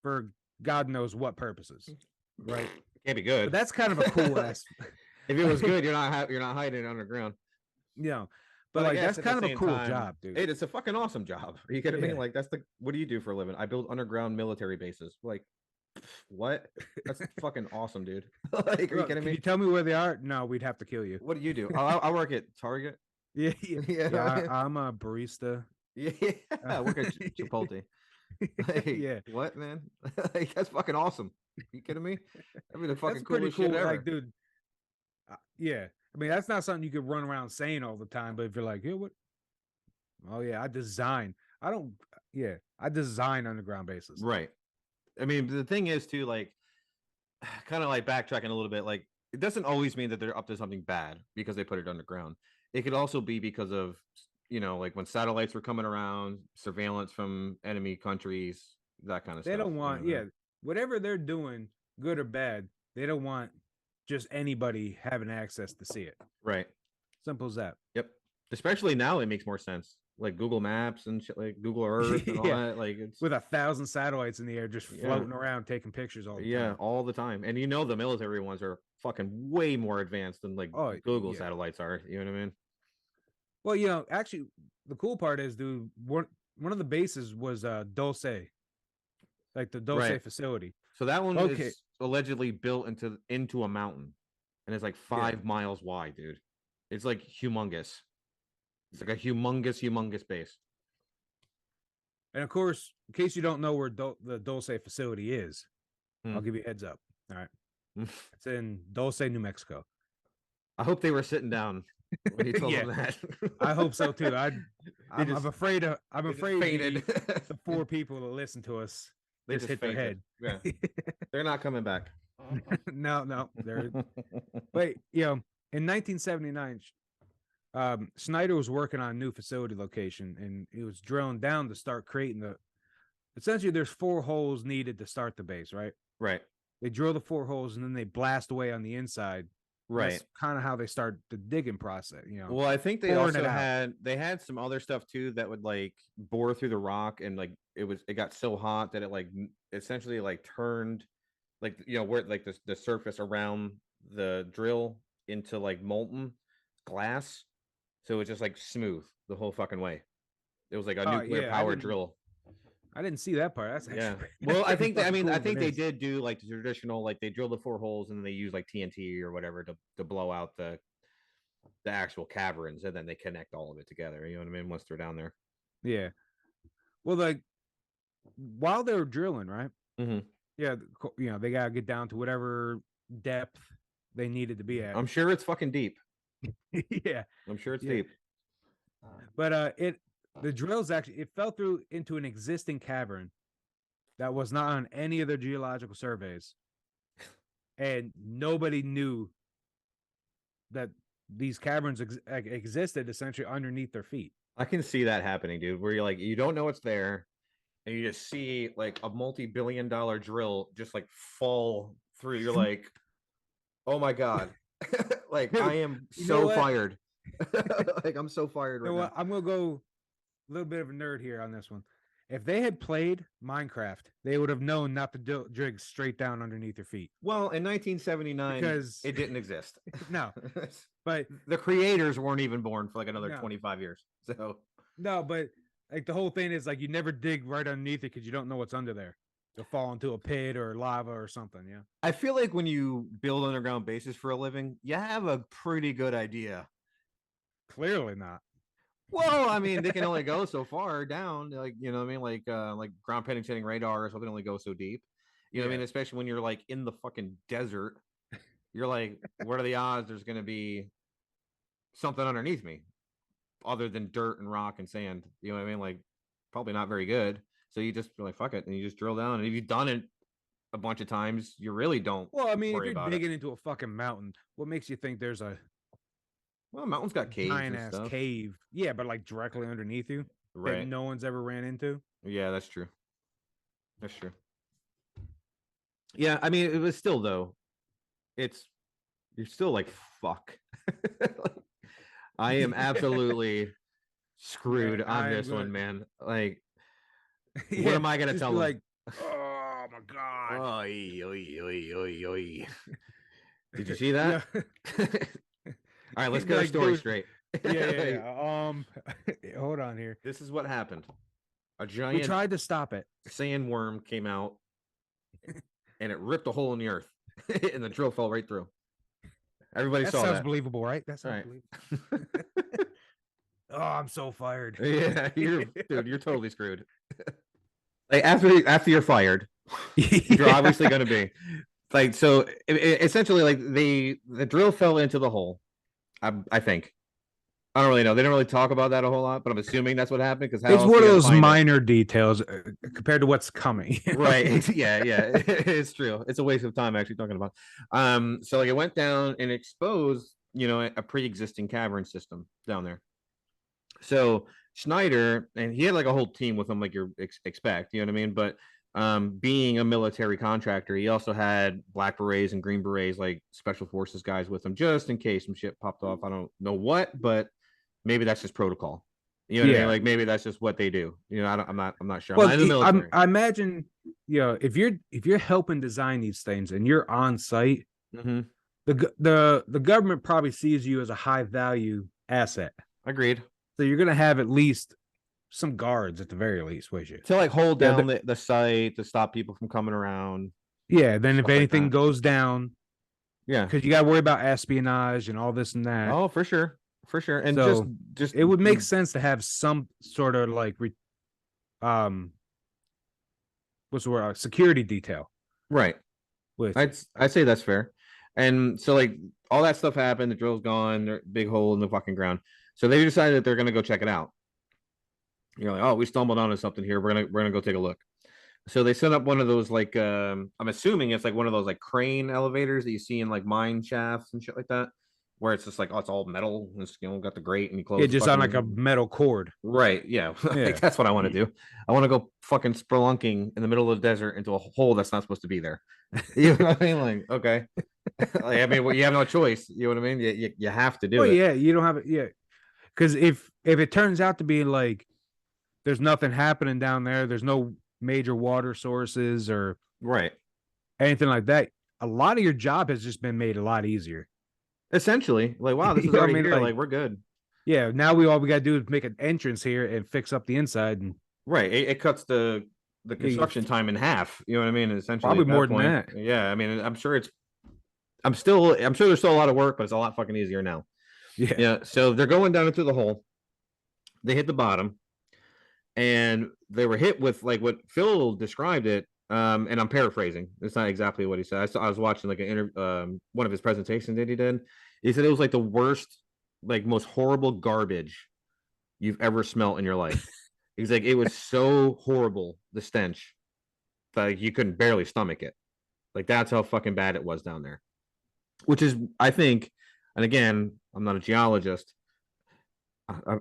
for God knows what purposes, right? Can't be good. But that's kind of a cool ass, If it was good, you're not hiding it underground. you know. But But I like guess that's at the kind of a same cool time, job, dude. Hey, it's a fucking awesome job. Are you kidding me? Yeah. Like that's the what do you do for a living? I build underground military bases. Like what? That's fucking awesome, dude. Like, are you Look, kidding can me? you tell me where they are? No, we'd have to kill you. What do you do? I work at Target. Yeah, yeah, Yeah, yeah. I'm a barista. yeah. I work at Chipotle. Like, Yeah, what, man? Like, that's fucking awesome. You kidding me? That'd be the fucking that's pretty coolest cool. shit ever. Like, dude, yeah. I mean, that's not something you could run around saying all the time. But if you're like, yeah, what? Oh yeah, I design. I don't. Yeah, I design underground bases. Right. I mean, the thing is too, like, kind of like backtracking a little bit, like it doesn't always mean that they're up to something bad because they put it underground. It could also be because of, like when satellites were coming around, surveillance from enemy countries, that kind of They stuff. don't want, yeah, whatever they're doing, good or bad. They don't want just anybody having access to see it. Right. Simple as that. Yep. Especially now, it makes more sense. Like Google Maps and shit, like Google Earth and all Yeah. that. Like it's With 1,000 satellites in the air just Yeah. floating around taking pictures all the yeah, time. all the time. And the military ones are fucking way more advanced than like Oh, Google yeah. satellites are. You know what I mean? Well, actually, the cool part is, dude, one of the bases was Dulce, like the Dulce Right. facility. So that one Okay. is allegedly built into a mountain, and it's like 5 miles wide, dude. It's like humongous. It's like a humongous base. And of course, in case you don't know where the Dulce facility is, I'll Hmm. give you a heads up. All right. It's in Dulce, New Mexico. I hope they were sitting down when he told Yeah. them that. I hope so too. I'm just- afraid they just fainted. the 4 people that listen to us They just hit fainted. their head. Yeah, they're not coming back. No, they're but in 1979, Snyder was working on a new facility location, and he was drilling down to start creating essentially there's 4 holes needed to start the base, right? Right. They drill the 4 holes and then they blast away on the inside. Right. That's kind of how they start the digging process, Well, I think they pouring also it out. had some other stuff too that would like bore through the rock, and like it got so hot that it like essentially like turned like where like the surface around the drill into like molten glass, so it's just like smooth the whole fucking way. It was like a Oh, nuclear yeah, powered drill. I didn't see that part. That's actually Yeah. pretty- Well, I pretty think I fucking mean cool I if think it they is. did do like the traditional, like they drill the 4 holes and then they use like TNT or whatever to blow out the actual caverns, and then they connect all of it together. You know what I mean? Once they're down there. Yeah. Well, like while they were drilling, right? Mhm. Yeah, they gotta get down to whatever depth they needed to be at. I'm sure it's fucking deep. Yeah, I'm sure it's Yeah. deep. but the drills actually it fell through into an existing cavern that was not on any of their geological surveys, and nobody knew that these caverns existed essentially underneath their feet. I can see that happening, dude. Where you're like, you don't know it's there, and you just see like a multi-billion-dollar drill just like fall through. You're like, oh my god, like Dude, I am you know so what? fired. Like I'm so fired You know right what? I'm gonna go a little bit of a nerd here on this one. If they had played Minecraft, they would have known not to dig straight down underneath their feet. Well, in 1979, Because- it didn't exist. No, but The creators weren't even born for like another No. 25 years. So no, but like the whole thing is like you never dig right underneath it because you don't know what's under there. You'll fall into a pit or lava or something. Yeah. I feel like when you build underground bases for a living, you have a pretty good idea. Clearly not. Well, I mean, they can only go so far down, like what I mean, like ground penetrating radar or something only go so deep. You know what I Yeah. mean? Especially when you're like in the fucking desert. You're like, what are the odds there's gonna be something underneath me other than dirt and rock and sand? You know what I mean? Like probably not very good. So you just be like, fuck it, and you just drill down. And if you've done it a bunch of times, you really don't. Well, I mean, if worry you're about it. digging into a fucking mountain, what makes you think there's a Well, mountains got caves giant and ass stuff. cave? Yeah, but like directly underneath you that Right. no one's ever ran into. Yeah, that's true. That's true. Yeah, I mean, it was still though. You're still like fuck. Like, I am absolutely screwed on I am this one, good. man. Like, What am I gonna just tell be them? like, oh my god. Oy, oy, oy, oy, oy. Did you see Yeah. that? All right, let's get our Like, story dude, straight. yeah. Hold on here. This is what happened. A We giant tried to stop it. sandworm came out and it ripped a hole in the earth, and the drill fell right through. Everybody That saw sounds that. believable, right? That All sounds right. believable. Oh, I'm so fired. Yeah, you're totally screwed. Like after you're fired, you're Yeah. obviously going to be like so. Essentially, like the drill fell into the hole. I think. I don't really know. They don't really talk about that a whole lot, but I'm assuming that's what happened because how It's else are one you of going to those find it? minor details compared to what's coming. Right. Yeah, it's true. It's a waste of time actually talking about. So like it went down and exposed, a pre-existing cavern system down there. So Schneider, and he had like a whole team with him, like you expect, you know what I mean? But being a military contractor, he also had black berets and green berets, like special forces guys with him, just in case some shit popped off. I don't know what, but maybe that's just protocol. You know what I mean? Yeah. Like maybe that's just what they do. I'm not sure. I'm Well, not in the military. I imagine, if you're helping design these things and you're on site, Mm-hmm. the government probably sees you as a high value asset. Agreed. So you're gonna have at least some guards at the very least with you. To like hold Yeah, down the site to stop people from coming around, yeah. Then if stuff like anything that. goes down, Yeah. because you got to worry about espionage and all this and that. Oh, for sure. For sure. And So just it would make sense to have some sort of like um what's the word, security detail right. with you. I'd say that's fair. And so like all that stuff happened, the drill's gone, big hole in the fucking ground. So they decided that they're gonna go check it out. You're like, oh, we stumbled onto something here. We're gonna go take a look. So they set up one of those like I'm assuming it's like one of those like crane elevators that you see in like mine shafts and shit like that, where it's just like, oh, it's all metal, and it's, got the grate and you close Yeah, the just on fucking like a metal cord. right. Yeah. Yeah. Like that's what I want to do. I want to go fucking spelunking in the middle of the desert into a hole that's not supposed to be there. You know what I mean? Like, okay. Like, I mean, well, you have no choice. You know what I mean? You have to do Oh it. yeah, you don't have it. Yeah, because if it turns out to be like there's nothing happening down there, there's no major water sources or Right. anything like that, a lot of your job has just been made a lot easier. Essentially, like, wow, this You is know what I already mean? here. Like, Like, we're good. yeah, now all we gotta do is make an entrance here and fix up the inside, and Right. It cuts the yeah, construction time in half. You know what I mean? Essentially, probably at that more than point. that. Yeah. I mean, I'm sure there's still a lot of work, but it's a lot fucking easier now. Yeah. Yeah. So they're going down into the hole. They hit the bottom, and they were hit with like what Phil described it. And I'm paraphrasing. It's not exactly what he said. I was watching like one of his presentations that he did. He said it was like the worst, like most horrible garbage you've ever smelt in your life. He's like, it was so horrible, the stench, that you couldn't barely stomach it. Like that's how fucking bad it was down there. Which is, I think, and again, I'm not a geologist.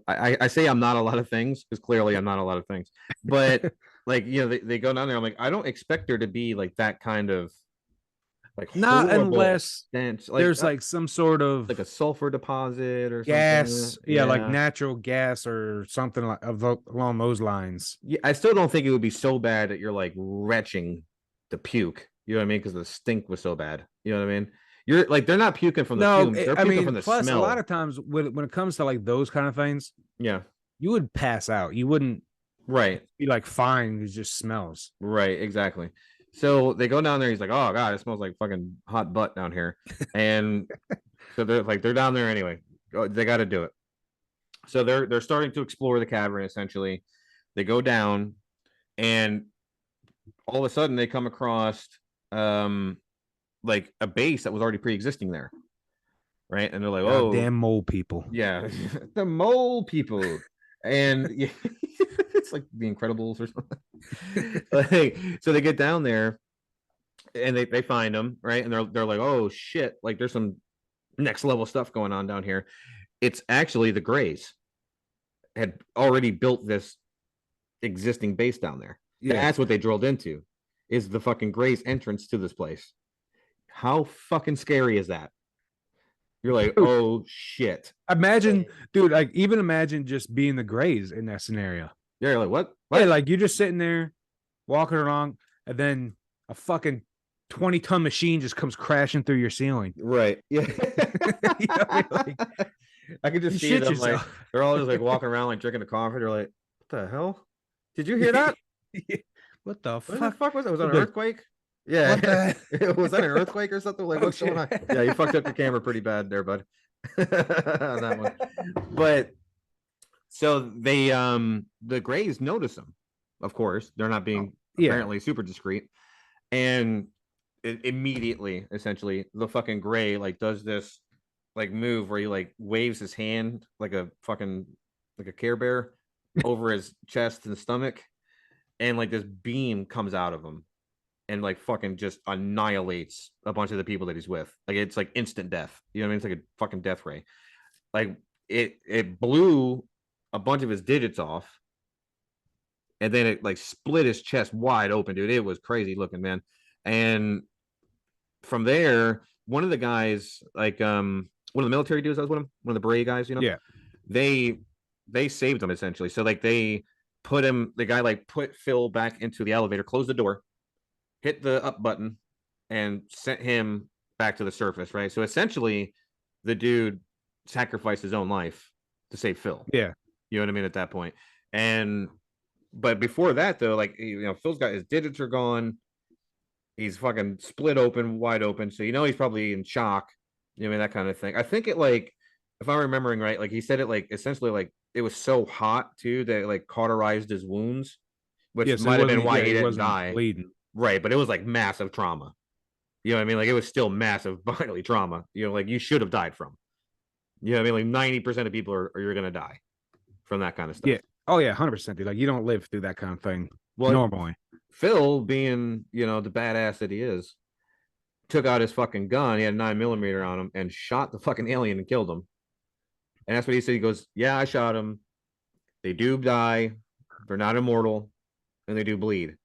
I say I'm not a lot of things because clearly I'm not a lot of things. But like, they go down there. I'm like, I don't expect there to be like that kind of like Not horrible unless stench. there's like some sort of like a sulfur deposit or gas, something. yeah, like natural gas or something like along those lines. Yeah, I still don't think it would be so bad that you're like retching to puke. You know what I mean? Because the stink was so bad. You know what I mean? You're like, they're not puking from the fumes. They're puking from the plus smell. a lot of times when it comes to like those kind of things, yeah, you would pass out. You wouldn't right be like fine. It just smells. right, exactly. So they go down there. He's like, oh god, it smells like fucking hot butt down here. And so they're down there anyway. They got to do it. So they're starting to explore the cavern. Essentially, they go down, and all of a sudden they come across like a base that was already pre-existing there, right? And they're like, oh, damn mole people. yeah, the mole people. And yeah, it's like the Incredibles or something. Like, so they get down there and they find them, right? And they're like, oh shit, like there's some next level stuff going on down here. It's actually the Greys had already built this existing base down there. Yeah. That's what they drilled into, is the fucking Greys entrance to this place. How fucking scary is that? You're like, oh shit. Imagine, dude, like even imagine just being the Greys in that scenario. Yeah, you're like, what? Yeah, like you're just sitting there walking along, and then a fucking 20-ton machine just comes crashing through your ceiling. Right. Yeah. You know what I mean? Like, I could you just see shit them like yourself. they're all just like walking around like drinking a coffee. They're like, "What the hell? Did you hear that? What the What the fuck? fuck was that? Was that an Like, earthquake? Yeah, what the was that an earthquake or something? Like, oh what's going shit. on? Yeah, you fucked up your camera pretty bad there, bud. On that one. But so the Greys notice them. Of course, they're not being Yeah. apparently super discreet, and immediately, essentially, the fucking Grey like does this like move where he like waves his hand like a fucking like a Care Bear over his chest and stomach, and like this beam comes out of him and like fucking just annihilates a bunch of the people that he's with. Like it's like instant death. You know what I mean? It's like a fucking death ray. Like it blew a bunch of his digits off, and then it like split his chest wide open, dude. It was crazy looking, man. And from there, one of the guys, like one of the military dudes I was with him, one of the Bray guys, you know, Yeah. they saved him essentially. So like they put him, the guy like put Phil back into the elevator, closed the door, hit the up button, and sent him back to the surface, right? So essentially, the dude sacrificed his own life to save Phil. Yeah. You know what I mean at that point. And but before that though, like you know, Phil's got his digits are gone. He's fucking split open, wide open. So you know he's probably in shock. You know, I mean that kind of thing. I think it like, if I'm remembering right, like he said it like essentially like it was so hot too that it, like cauterized his wounds, which Yeah, so might have been why yeah, he didn't wasn't die. bleeding. Right, but it was like massive trauma. You know what I mean? Like it was still massive bodily trauma. You know, like you should have died from. You know what I mean? Like 90% of people are you're gonna die from that kind of stuff. Yeah. Oh yeah, 100%. Dude. Like you don't live through that kind of thing Well, normally. Phil, being you know the badass that he is, took out his fucking gun. He had a 9mm on him and shot the fucking alien and killed him. And that's what he said. He goes, "Yeah, I shot him. They do die. They're not immortal, and they do bleed."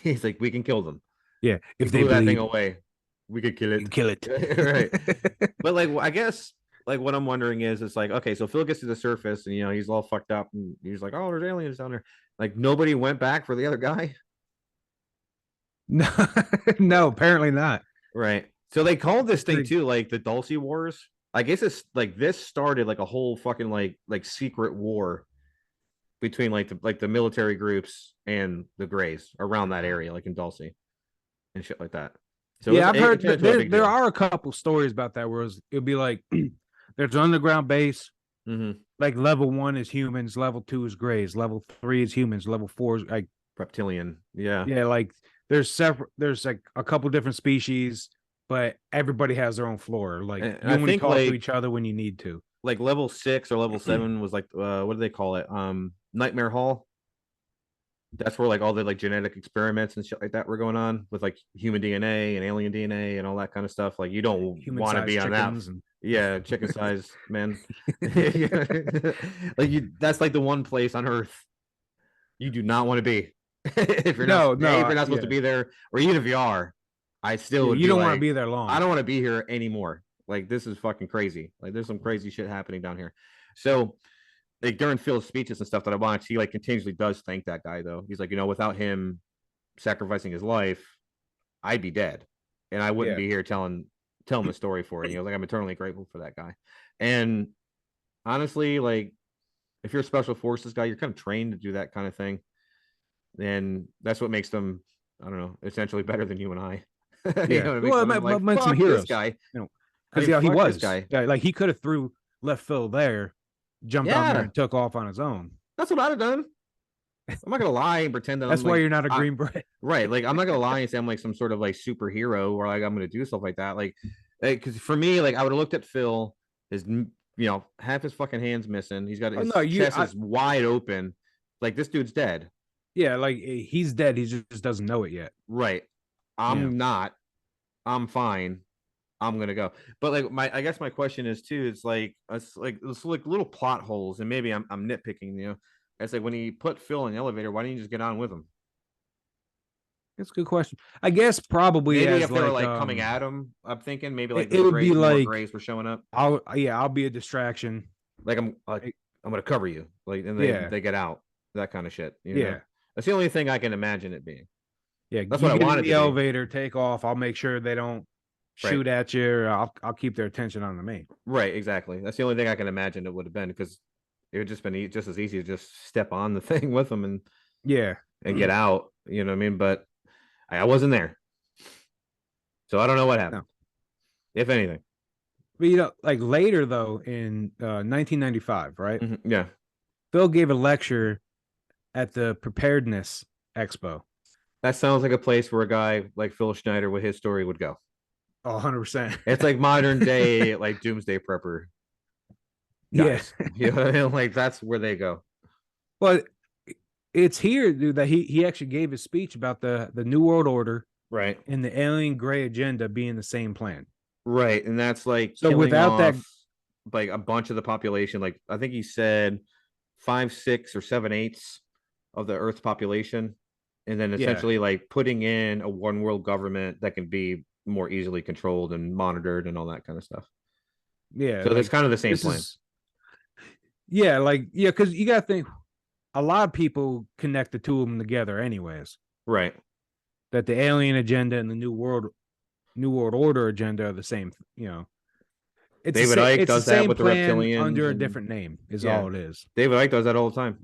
He's like, "We can kill them." Yeah. He If they blew that thing bleed, away. We could kill you it. kill it. Right. But like, I guess like what I'm wondering is, it's like, okay, so Phil gets to the surface and you know he's all fucked up and he's like, "Oh, there's aliens down there." Like nobody went back for the other guy. No, no, apparently not. Right. So they called this thing too, like the Dulce Wars. I guess it's like this started like a whole fucking like secret war between like the military groups and the Greys around that area, like in Dulce and shit like that. So Yeah, I've heard turned into a big there deal. are a couple stories about that where it'd be like there's an underground base. Mm-hmm. Like level 1 is humans, level 2 is Greys, level 3 is humans, level 4 is like Reptilian. Yeah. yeah, like there's like a couple different species, but everybody has their own floor. Like And you I only think talk to like each other when you need to. like level 6 or level 7 was like what do they call it? Nightmare Hall. That's where like all the like genetic experiments and shit like that were going on with like human DNA and alien DNA and all that kind of stuff. Like you don't want to be on that. Yeah, chicken size, man. Like you, that's like the one place on Earth you do not want to be. If you're not, if you're not supposed to be there, or even if you are, I still would. You don't want to like, be there long. I don't want to be here anymore. Like this is fucking crazy. Like there's some crazy shit happening down here. So like during Phil's speeches and stuff that I watched, he like continuously does thank that guy though. He's like, you know, without him sacrificing his life, I'd be dead, and I wouldn't be here telling the story for it. You know, like I'm eternally grateful for that guy. And honestly, like if you're a special forces guy, you're kind of trained to do that kind of thing, and that's what makes them, I don't know, essentially better than you and I. Yeah, You know, well, it like, makes some heroes. This guy, you know, I because mean, he was this guy. like he could have left Phil there, jumped down there and took off on his own. That's what I'd have done. I'm not gonna lie and pretend that that's I'm why like, you're not a Green Beret. Right. Like I'm not gonna lie and say I'm like some sort of like superhero or like I'm gonna do stuff like that. Like because for me, like I would have looked at Phil, his you know, half his fucking hands missing. He's got his chest is wide open. Like this dude's dead. Yeah, like he's dead. He just doesn't know it yet. Right. I'm not. I'm fine. I'm gonna go. But like I guess my question is too. It's like it's like little plot holes, and maybe I'm nitpicking. You know, it's like when he put Phil in the elevator, why didn't you just get on with him? That's a good question. I guess probably maybe if they were like coming at him, I'm thinking maybe like it would be like Greys were showing up. I'll be a distraction. Like I'm gonna cover you. Like and they get out. That kind of shit. You know? That's the only thing I can imagine it being. Yeah, That's you what I get in wanted the to be. elevator, take off. I'll make sure they don't Right. shoot at you. Or I'll keep their attention on me. Right, exactly. That's the only thing I can imagine it would have been, because it would just been just as easy to just step on the thing with them Yeah, and get out. You know what I mean? But I wasn't there, so I don't know what happened, if anything. but like later though, in 1995, right? Yeah, Phil gave a lecture at the Preparedness Expo. that sounds like a place where a guy like Phil Schneider with his story would go. Oh, 100%. It's like modern day, like doomsday prepper guys. Yeah. You know what I mean? Like that's where they go. But it's here, dude, that he actually gave a speech about the New World Order, right, and the alien gray agenda being the same plan. Right, and that's like so without that, like a bunch of the population. Like I think he said 5, 6, or 7/8 of the Earth's population, and then essentially like putting in a one world government that can be more easily controlled and monitored and all that kind of stuff. Yeah, so like, that's kind of the same plan. Because you gotta think, a lot of people connect the two of them together anyways. Right. That the alien agenda and the New World Order agenda are the same. It's David Icke does that with the reptilians under a different name. Is all it is. David Icke does that all the time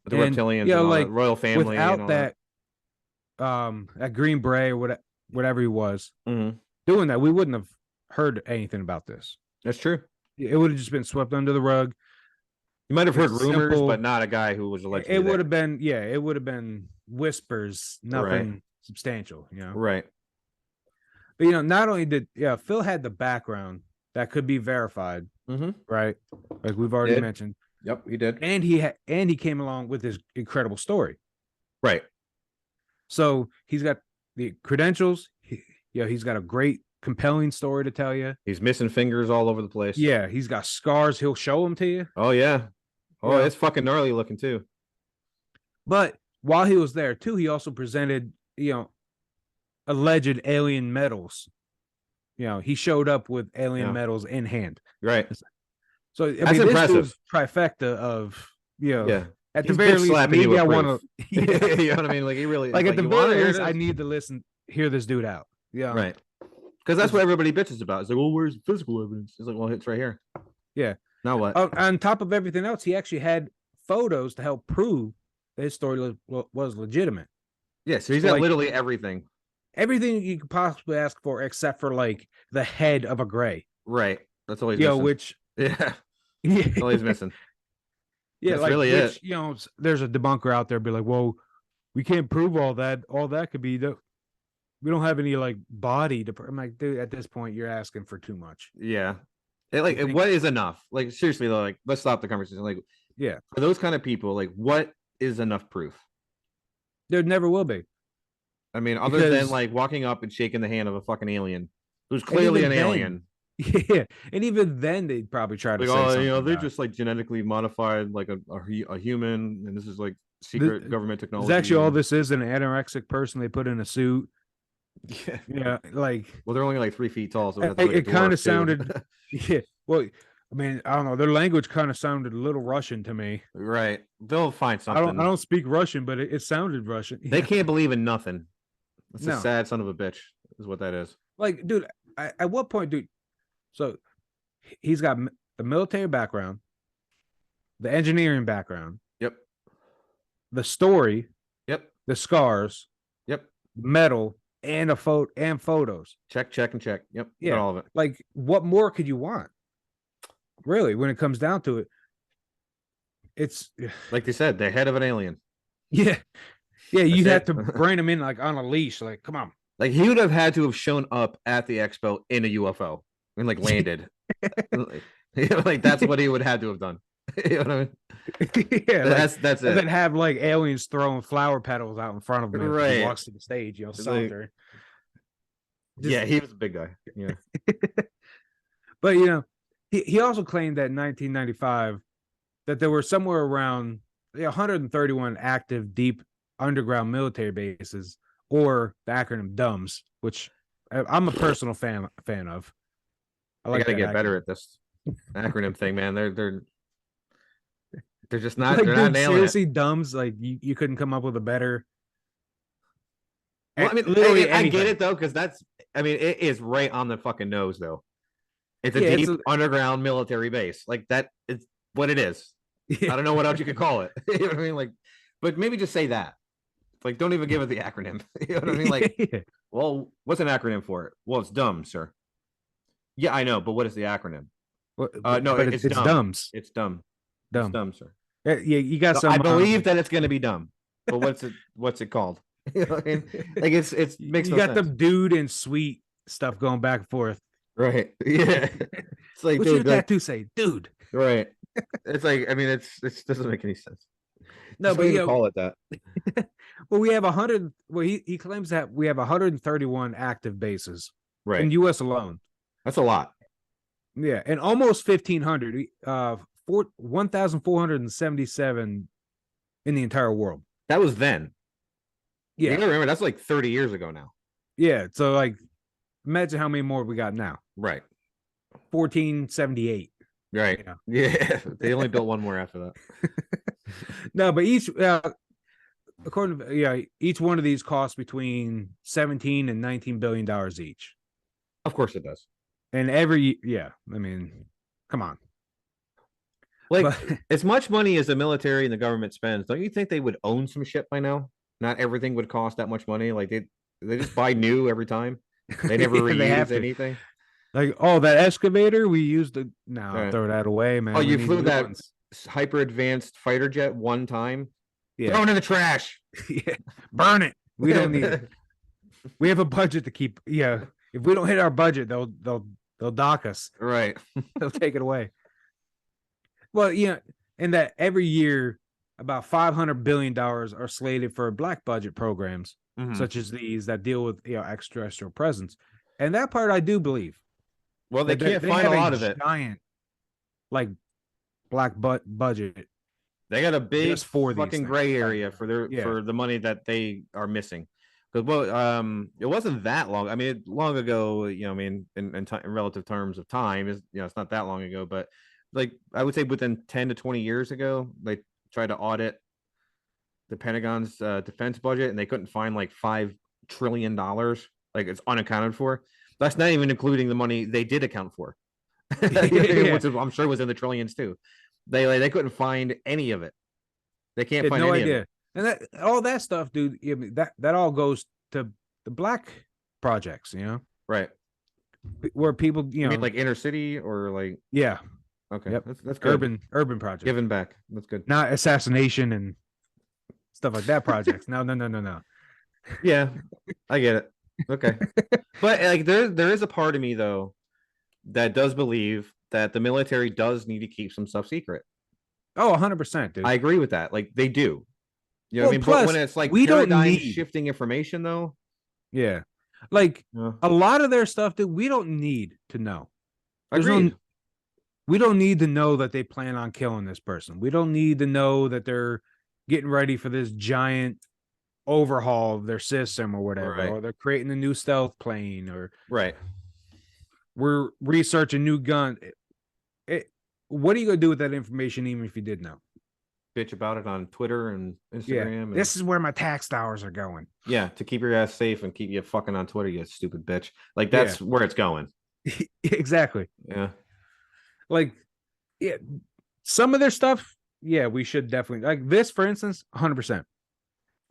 with the reptilians, and like royal family. Without that, that Green Beret or whatever he was doing that, we wouldn't have heard anything about this. That's true. It would have just been swept under the rug. You might have heard rumors, but not a guy who was allegedly. It would have been, it would have been whispers, nothing substantial. Right. But not only did Phil had the background that could be verified, right? Like we've already mentioned. Yep, he did, and he came along with his incredible story. Right. So he's got the credentials. He's got a great, compelling story to tell you. He's missing fingers all over the place. Yeah, he's got scars. He'll show them to you. Oh yeah. Oh, it's fucking gnarly looking too. But while he was there too, he also presented, alleged alien medals. He showed up with alien medals in hand. Right. So that's impressive. This trifecta of At the very least, maybe I want to. You know what I mean? Like he really like at the very least, I need to hear this dude out. Yeah. Right. Because that's what everybody bitches about. It's like, well, where's physical evidence? It's like, well, it's right here. Yeah. Now what? On top of everything else, he actually had photos to help prove that his story was legitimate. Yeah, so he's got literally everything. Everything you could possibly ask for, except for like the head of a gray. Right. That's all he's missing. Which that's all he's missing. Yeah, that's really it. There's a debunker out there be like, well, we can't prove all that. All that could be we don't have any like body to. I'm like, dude, at this point, you're asking for too much. Yeah. What is enough? Like, seriously, though, like, let's stop the conversation. Like, for those kind of people, like, what is enough proof? There never will be. I mean, other than like walking up and shaking the hand of a fucking alien who's clearly an alien. Yeah, and even then, they'd probably try to say something. They're just like genetically modified, like a human, and this is like secret government technology. Actually, all this is an anorexic person they put in a suit. Yeah, like. Well, they're only like 3 feet tall, so it kind of sounded. Yeah, well, I mean, I don't know. Their language kind of sounded a little Russian to me. Right, they'll find something. I don't speak Russian, but it sounded Russian. They can't believe in nothing. That's a sad son of a bitch, is what that is. Like, dude, at what point, dude? So he's got the military background, the engineering background. Yep. The story. Yep. The scars. Yep. Metal and photos. Check and check. Yep. Yeah. All of it. Like, what more could you want? Really, when it comes down to it, it's like they said, the head of an alien. Yeah. Yeah, you'd have to bring him in like on a leash. Like, come on. Like he would have had to have shown up at the expo in a UFO and like landed. Like that's what he would have to have done. You know what I mean? Yeah, that's it. And then have like aliens throwing flower petals out in front of him. Right. He walks to the stage, saunter. Yeah, he was a big guy. Yeah. But he also claimed that in 1995 that there were somewhere around 131 active deep underground military bases, or the acronym DUMBs, which I'm a personal fan of. I gotta get better at this acronym thing, man. They're just not. Like, They're not dude, nailing it. seriously, dumbs. Like, you couldn't come up with a better. Well, I mean, literally I get anything. it though, because that's. I mean, it is right on the fucking nose though. It's a Yeah, deep underground military base. Like that is what it is. yeah. I don't know what else you could call it. You know what I mean? Like, but maybe just say that. Like, don't even give it the acronym. You know what I mean? Like, Yeah. well, what's an acronym for it? Well, it's dumb, sir. Yeah, I know, but what is the acronym? No, But it's it's dumb. dumbs. It's dumb. It's Dumb. dumb, sir. Yeah, you got So some. I believe that it's going to be dumb, but what's it called? You know what I mean? Like it's makes you no got sense. the dude and sweet stuff going back and forth. Right? Yeah. It's like, What's your dude, like, tattoo say, dude? right? It's like, I mean, it doesn't make any sense. No, Just but don't even yeah, call it that. well, we have 100. Well, he claims that we have 131 active bases Right. in U.S. alone. That's a lot. Yeah, and almost 1,500. 1,477 in the entire world. That was then. You Yeah, gotta remember that's like 30 years ago now. yeah. So like, imagine how many more we got now. Right. 1,478. Right. You know? Yeah. They only built one more after that. No, but according to each one of these costs between 17 and 19 billion dollars each. Of course it does. And I mean, come on. Like, But as much money as the military and the government spends, don't you think they would own some shit by now? Not everything would cost that much money. Like they just buy new every time. They never Yeah, they have reuse to. anything. Like, oh, that excavator we used to Right. throw that away, man. Oh, We you need flew new that ones. hyper advanced fighter jet one time. Yeah. Throw it in the trash. Yeah. Burn it. We don't need it. We have a budget to keep. Yeah. If we don't hit our budget, they'll dock us. Right. They'll take it away. Well, and that every year about $500 billion are slated for black budget programs, Mhm. such as these that deal with extraterrestrial presence. And that part I do believe. Well, they That can't find a have lot of it. Giant, like, black budget. They got a big Just for these fucking things. gray area for Yeah. for the money that they are missing. Because it wasn't that long. I mean, long ago. You know, I mean, in relative terms of time, is it's not that long ago, but like I would say within 10 to 20 years ago, they tried to audit the Pentagon's defense budget, and they couldn't find like $5 trillion. Like it's unaccounted for. That's not even including the money they did account for, Yeah. which I'm sure was in the trillions too. They couldn't find any of it. They can't Had find no any of idea. it. And all that stuff, dude. I mean, that all goes to the black projects, Right. where people, You mean like inner city or like yeah, okay, Yep. that's good. urban projects, Giving back. That's good. not assassination and stuff like that projects. No. Yeah, I get it. Okay. But like there is a part of me though that does believe that the military does need to keep some stuff secret. Oh, 100%, dude. I agree with that. Like they do. You know what I Well, mean? But plus, when it's like we don't paradigm need- shifting information though, Yeah, like yeah. a lot of their stuff that we don't need to know. There's no- Agreed. We don't need to know that they plan on killing this person. We don't need to know that they're getting ready for this giant overhaul of their system or whatever, Right. or they're creating a new stealth plane, or Right. we're researching new gun. What are you gonna do with that information, even if you did know? Bitch about it on Twitter and Instagram. Yeah, and- this is where my tax dollars are going. yeah, to keep your ass safe and keep you fucking on Twitter, you stupid bitch. Like that's where it's going. Exactly. Yeah. Like, yeah, some of their stuff, yeah, we should definitely, like this, for instance, 100%. I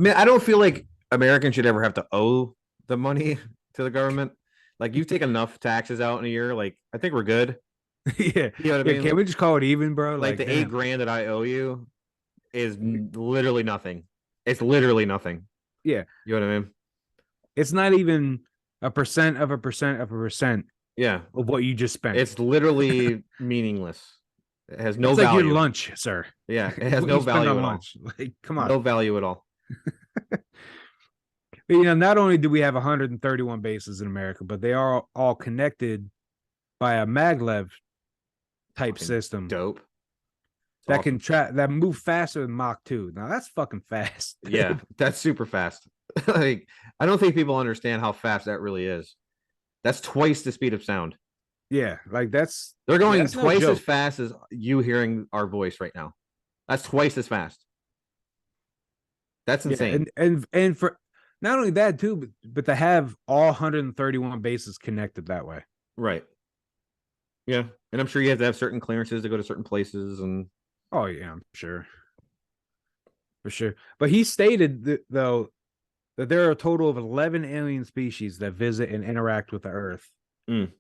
mean, I don't feel like Americans should ever have to owe the money to the government. Like you take enough taxes out in a year, like I think we're good. Yeah, You know what I mean? can we just call it even, bro? Like the damn. $8,000 that I owe you is literally nothing. It's literally nothing. Yeah. You know what I mean? It's not even a percent of a percent of a percent Yeah. of what you just spent. It's literally meaningless. It has no It's like value. your lunch, sir. Yeah, it has What no you spend value on at all. lunch. Like, come on. No value at all. But, not only do we have 131 bases in America, but they are all connected by a maglev type Fucking system Dope. It's that awesome. can that move faster than Mach 2. Now that's fucking fast. Yeah, that's super fast. Like I don't think people understand how fast that really is. That's twice the speed of sound. Yeah, like that's They're going that's no twice as joke. fast as you hearing our voice right now. That's twice as fast. That's Yeah, insane. and for not only that too, but to have all 131 bases connected that way. Right. Yeah. And I'm sure you have to have certain clearances to go to certain places. And Oh yeah, I'm sure. For sure. But he stated though that there are a total of 11 alien species that visit and interact with the Earth. Mm,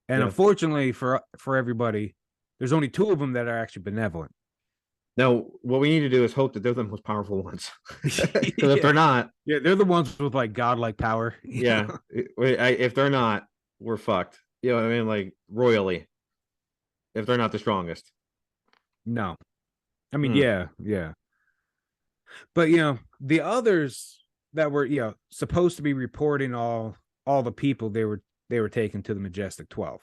And yeah. unfortunately for everybody, there's only 2 of them that are actually benevolent. Now, what we need to do is hope that they're the most powerful ones. Because if Yeah. they're not, Yeah, they're the ones with like godlike power. yeah, if they're not, we're fucked. You know what I mean? Like royally, if they're not the strongest. No. I mean, Mm, yeah. But the others that were, supposed to be reporting all the people they were taking to the Majestic 12.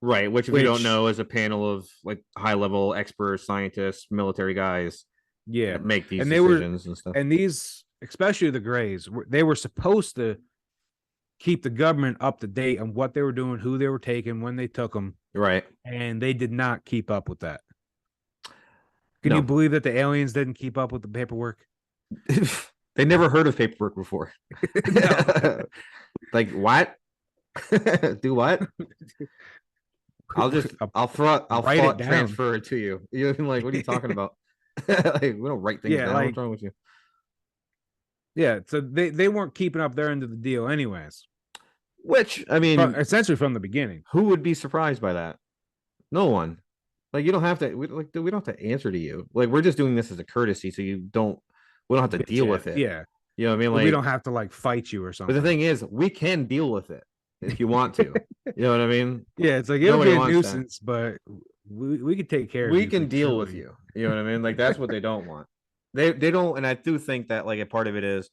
right. Which, if you don't Which, know, is a panel of like high level experts, scientists, military guys yeah. that make these And they were decisions and stuff. and these, especially the Greys, they were supposed to keep the government up to date on what they were doing, who they were taking, when they took them, Right. and they did not keep up with that. Can you No. believe that the aliens didn't keep up with the paperwork? They never heard of paperwork before. No. Like what? Do what? I'll Write it down. transfer it to you. You're like, what are you talking about? Like, we don't write things Yeah, down. like, What's wrong with you? yeah. So they weren't keeping up their end of the deal, anyways. Which, I mean, Essentially from the beginning. who would be surprised by that? No one. Like, you don't have to. We don't have to answer to you. Like, we're just doing this as a courtesy, so you don't. We don't have to deal with it. Yeah. You know what I mean? But Like, we don't have to like fight you or but something. the thing is, we can deal with it if you want to. You know what I mean? Yeah, it's like it'll Nobody be a wants that. nuisance, but we could take care of We you. can if deal with truly- you. You know what I mean? Like, that's what they don't want. They don't, and I do think that like a part of it is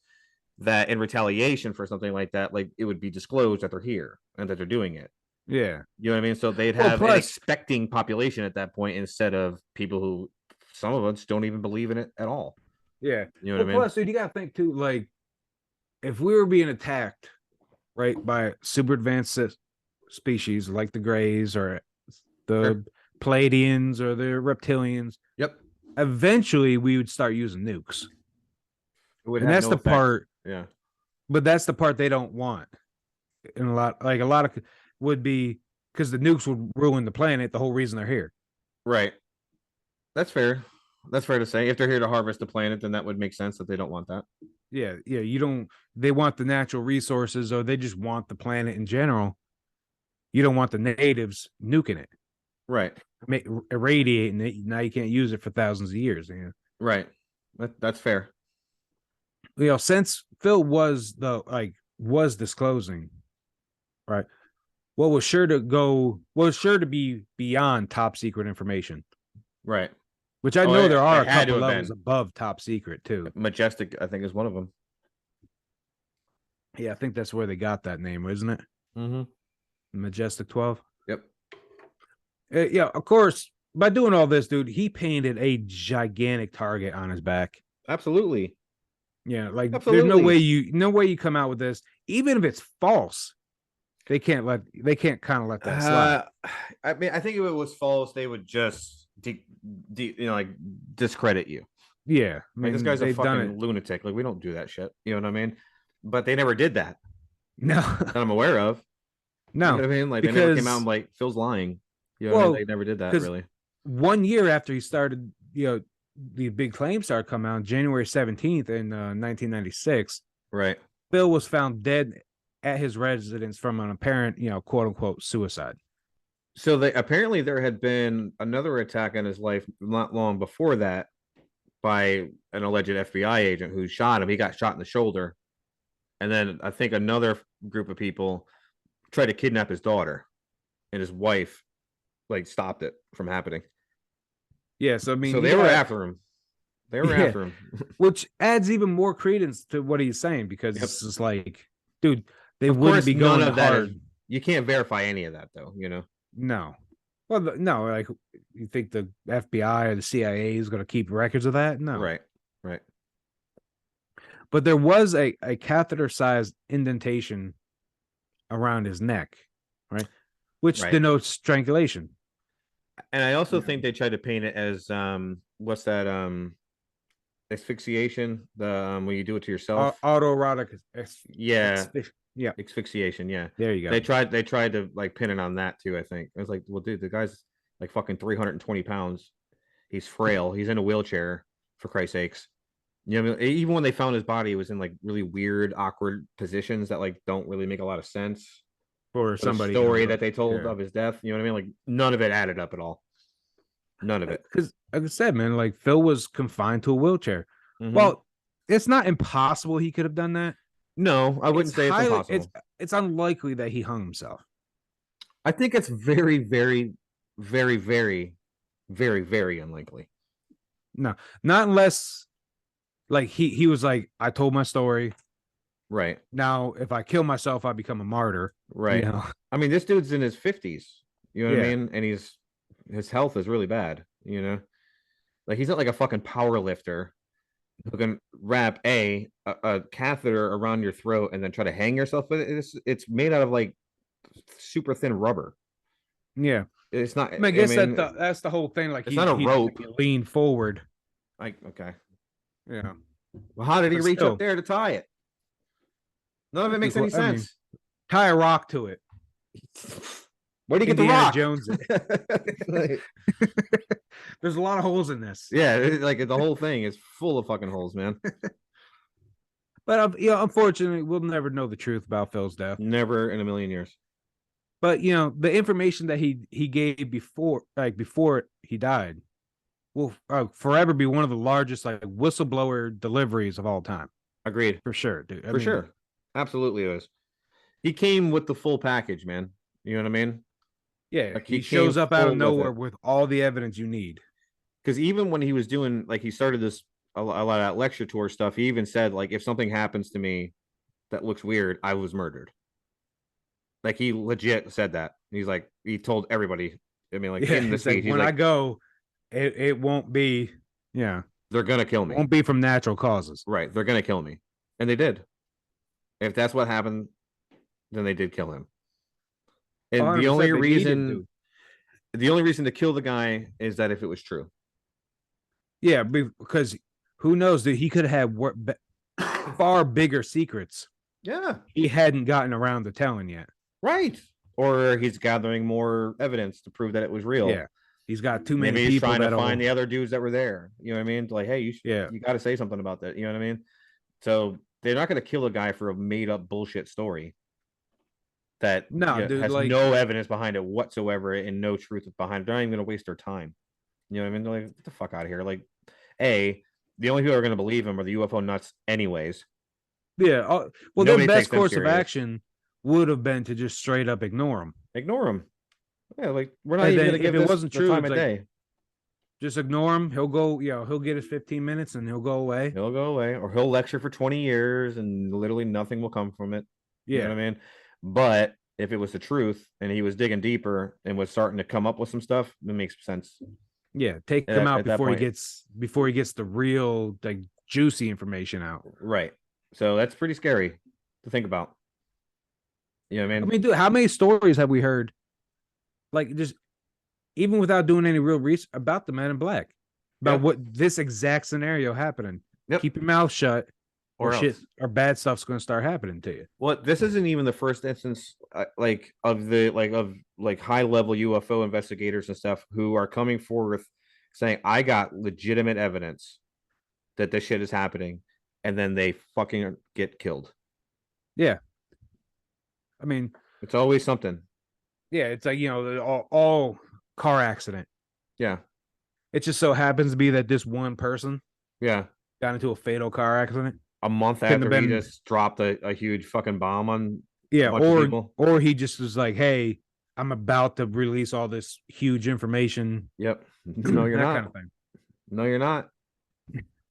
that in retaliation for something like that, like it would be disclosed that they're here and that they're doing it. Yeah. You know what I mean? So they'd Well, have an plus- expecting population at that point instead of people who some of us don't even believe in it at all. Yeah. You know what I mean? Plus, dude, you gotta think too, like if we were being attacked, right, by super advanced species like the Greys or the Pleiadians or the reptilians, Yep. eventually we would start using nukes. It would And have that's no the effect. part, Yeah. but that's the part they don't want. And a lot of would be because the nukes would ruin the planet, the whole reason they're here. Right. That's fair. That's fair to say. If they're here to harvest the planet, then that would make sense that they don't want that. Yeah, you don't they want the natural resources or they just want the planet in general. You don't want the natives nuking it, Right. irradiating it. Now you can't use it for thousands of years. Right. That's fair. Since Phil was disclosing, right, what was sure to be beyond top secret information, Right. which I know there are a it had to couple have levels been. above top secret too. Majestic, I think, is one of them. Yeah, I think that's where they got that name, isn't it? Mm-hmm. Majestic 12. Yep. Yeah, of course. By doing all this, dude, he painted a gigantic target on his back. Absolutely. Yeah, like Absolutely. there's no way you come out with this, even if it's false. They can't kind of let that slide. I mean, I think if it was false, they would just like discredit you. Yeah, I Like, this guy's a they've done fucking it. lunatic. Like, we don't do that shit. You know what I mean? But they never did that No, that I'm aware of. no. You know what I mean? Like, they never came out because- and like Phil's lying. You know what I mean? Well, They never did that 'cause- really. 1 year after he started, the big claims started coming out, January 17th in 1996. Right. Phil was found dead at his residence from an apparent, quote unquote suicide. So apparently there had been another attack on his life not long before that by an alleged FBI agent who shot him. He got shot in the shoulder. And then I think another group of people tried to kidnap his daughter, and his wife like stopped it from happening. Yeah, so I mean, So they were after him. They were Yeah. after him. which adds even more credence to what he's saying because Yep. it's just like, dude, they Of wouldn't course, be none going of that hard. is- You can't verify any of that though, you know. No. Well, no, like you think the FBI or the CIA is going to keep records of that? No. Right. Right. But there was a catheter-sized indentation around his neck, right? Which Right. denotes strangulation. And I also Yeah. think they tried to paint it as what's that? Asphyxiation. The when you do it to yourself. Autoerotic. Yeah, Yeah, asphyxiation. Yeah, there you go. they tried to like pin it on that too. I think it was like, well, dude, the guy's like fucking 320 pounds. He's frail. He's in a wheelchair. For Christ's sakes. You know, what I mean? Even when they found his body, it was in like really weird, awkward positions that like don't really make a lot of sense. For For the somebody, you know, story that they told yeah. of his death, you know what I mean? Like none of it added up at all. None of it. Because, like I said, man, like Phil was confined to a wheelchair. Mhm. Well, it's not impossible he could have done that. No, I wouldn't say it's impossible. It's unlikely that he hung himself. I think it's very, very, very, very, very, very unlikely. No, not unless like he was like, I told my story. Right. Now, if I kill myself, I become a martyr. Right. You know? I mean, this dude's in his 50s. You know what I Yeah. mean? And his health is really bad, you know? Like he's not like a fucking power lifter who can wrap a catheter around your throat and then try to hang yourself with it. It's made out of like super thin rubber. Yeah. It's not. I, mean, I guess that's the whole thing. Like it's not a rope. He leaned forward. Like, okay. Yeah. Well, how did he But reach still. up there to tie it? None of it makes Well, any I mean, sense. tie a rock to it. Where do you get the Indiana rock? Jones. There's a lot of holes in this. Yeah, like the whole thing is full of fucking holes, man. But you know, unfortunately, we'll never know the truth about Phil's death. Never in a million years. But you know, the information that he gave before he died will forever be one of the largest like whistleblower deliveries of all time. Agreed. For sure, dude. For sure. Absolutely it was. He came with the full package, man. You know what I mean? Yeah, Like, he he shows came up out full of with nowhere it. with all the evidence you need. Because even when he was doing, like, he started this a lot of that lecture tour stuff, he even said, like, if something happens to me that looks weird, I was murdered. Like, he legit said that. He's like, he told everybody. I mean, like, Yeah, in the he's like, speech, he's when I like, go, it won't be, yeah, they're gonna kill it me. won't be from natural causes. Right, they're gonna kill me, and they did. If that's what happened, then they did kill him. And 100% the only reason to kill the guy is that if it was true. Yeah, because who knows that he could have had far bigger secrets Yeah, he hadn't gotten around to telling yet. right. Or he's gathering more evidence to prove that it was real. Yeah, he's got too many Maybe he's people trying to that'll find the other dudes that were there. You know what I mean? Like, hey, you got to say something about that. You know what I mean? So they're not going to kill a guy for a made up bullshit story that No, dude, has like, no evidence behind it whatsoever and no truth behind it. They're not even going to waste their time. You know what I mean? They're like, get the fuck out of here. Like, the only people who are going to believe him are the UFO nuts, anyways. yeah. Well, Nobody their best takes them course of serious. action would have been to just straight up ignore him. Ignore him. Yeah, like we're not And even then going to give if it this wasn't the true, time it's of like, day. just ignore him. He'll go, he'll get his 15 minutes and he'll go away. He'll go away, or he'll lecture for 20 years and literally nothing will come from it. Yeah. You know what I mean? But if it was the truth and he was digging deeper and was starting to come up with some stuff, it makes sense. Yeah, take him out at that before he point. gets the real like juicy information out. Right. So that's pretty scary to think about. You know what I I mean? mean, dude, how many stories have we heard? Like, just even without doing any real research about the Men in Black, about Yep. what this exact scenario happening. Yep. Keep your mouth shut, or else. shit or bad stuff's going to start happening to you. Well, this isn't even the first instance, like of the high level UFO investigators and stuff who are coming forth saying, "I got legitimate evidence that this shit is happening," and then they fucking get killed. Yeah. I mean, it's always something. Yeah, it's like, all car accident. Yeah. It just so happens to be that this one person got into a fatal car accident a month after he just dropped a huge fucking bomb on a bunch of people. Or he just was like, hey, I'm about to release all this huge information. Yep. No, you're not. Kind of thing. No, you're not.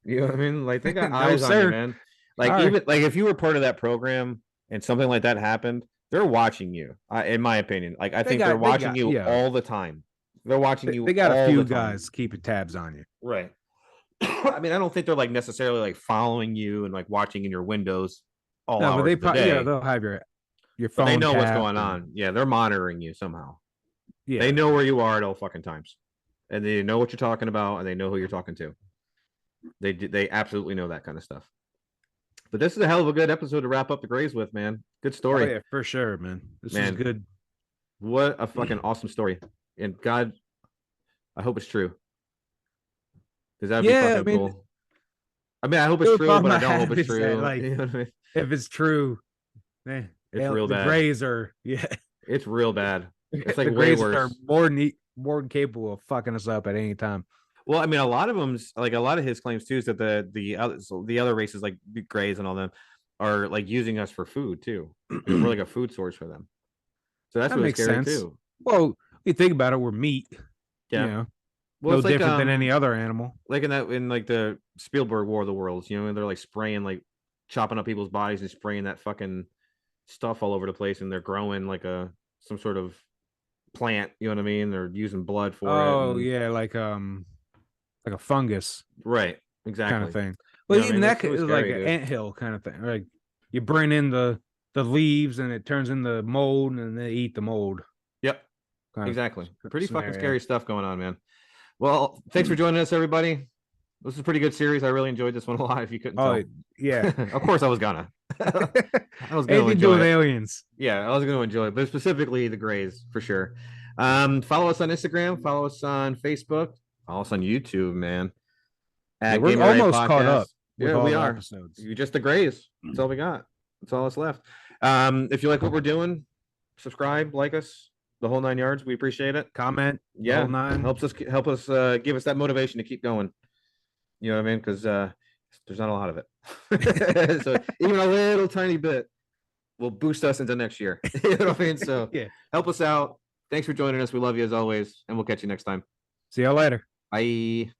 You know what I mean? Like, they got eyes on you, man. Like, even like if you were part of that program and something like that happened, they're watching you. In my opinion, like, I think they're watching you all the time. They're watching you. They got a few guys keeping tabs on you. Right. I mean, I don't think they're like necessarily like following you and like watching in your windows all hours of the day. They'll have your phone. But they know what's going on. Yeah, they're monitoring you somehow. Yeah, they know where you are at all fucking times. and they know what you're talking about, and they know who you're talking to. They absolutely know that kind of stuff. But this is a hell of a good episode to wrap up the Grays with, man. Good Oh, story. yeah, for sure, man. This is Man. good. What a fucking awesome story. And God, I hope it's true. Because that'd Yeah, be I fucking mean, cool. I mean, I hope it's the true, problem but I I don't hope have it's is that, true. like, You know what I mean? if it's true, man, It's real the bad. Grays are It's real bad. It's like the way Grays are worse. more than capable of fucking us up at any time. Well, I mean, a lot of them, like a lot of his claims too, is that the other races like the Greys and all them are like using us for food too. We're like a food source for them. So that's That really makes scary sense. too. Well, you think about it, we're meat. Yeah. You know, Well, no it's like different than any other animal. like in like the Spielberg War of the Worlds, you know, and they're like spraying, like chopping up people's bodies and spraying that fucking stuff all over the place, and they're growing like some sort of plant, you know what I mean? They're using blood for it. Oh, And, yeah, like a fungus right, exactly. kind of thing. You Well, know what I even mean? that That's really is like scary, an dude. anthill kind of thing. Like you bring in the leaves and it turns into mold, and they eat the mold. Yep, Kind of exactly. Pretty fucking scenario. scary stuff going on, man. Well, thanks for joining us, everybody. This is a pretty good series. I really enjoyed this one a lot. If you couldn't Oh, tell, yeah. of course I was gonna. I was gonna Anything to do enjoy with it. aliens. Yeah, I was going to enjoy it, but specifically the Grays for sure. Follow us on Instagram, follow us on Facebook, follow us on YouTube, man. Yeah, At we're Gamer Ray almost caught up Podcast. with Yeah, all we the are. episodes. You just the Grays. That's all we got. That's all that's left. If you like what we're doing, subscribe, like us, the whole 9 yards. We appreciate it. Comment. Yeah, whole nine. help us give us that motivation to keep going. You know what I mean? Because there's not a lot of it. So even a little tiny bit will boost us into next year. You know what I mean? So Yeah. help us out. Thanks for joining us. We love you as always, and we'll catch you next time. See y'all later. Bye.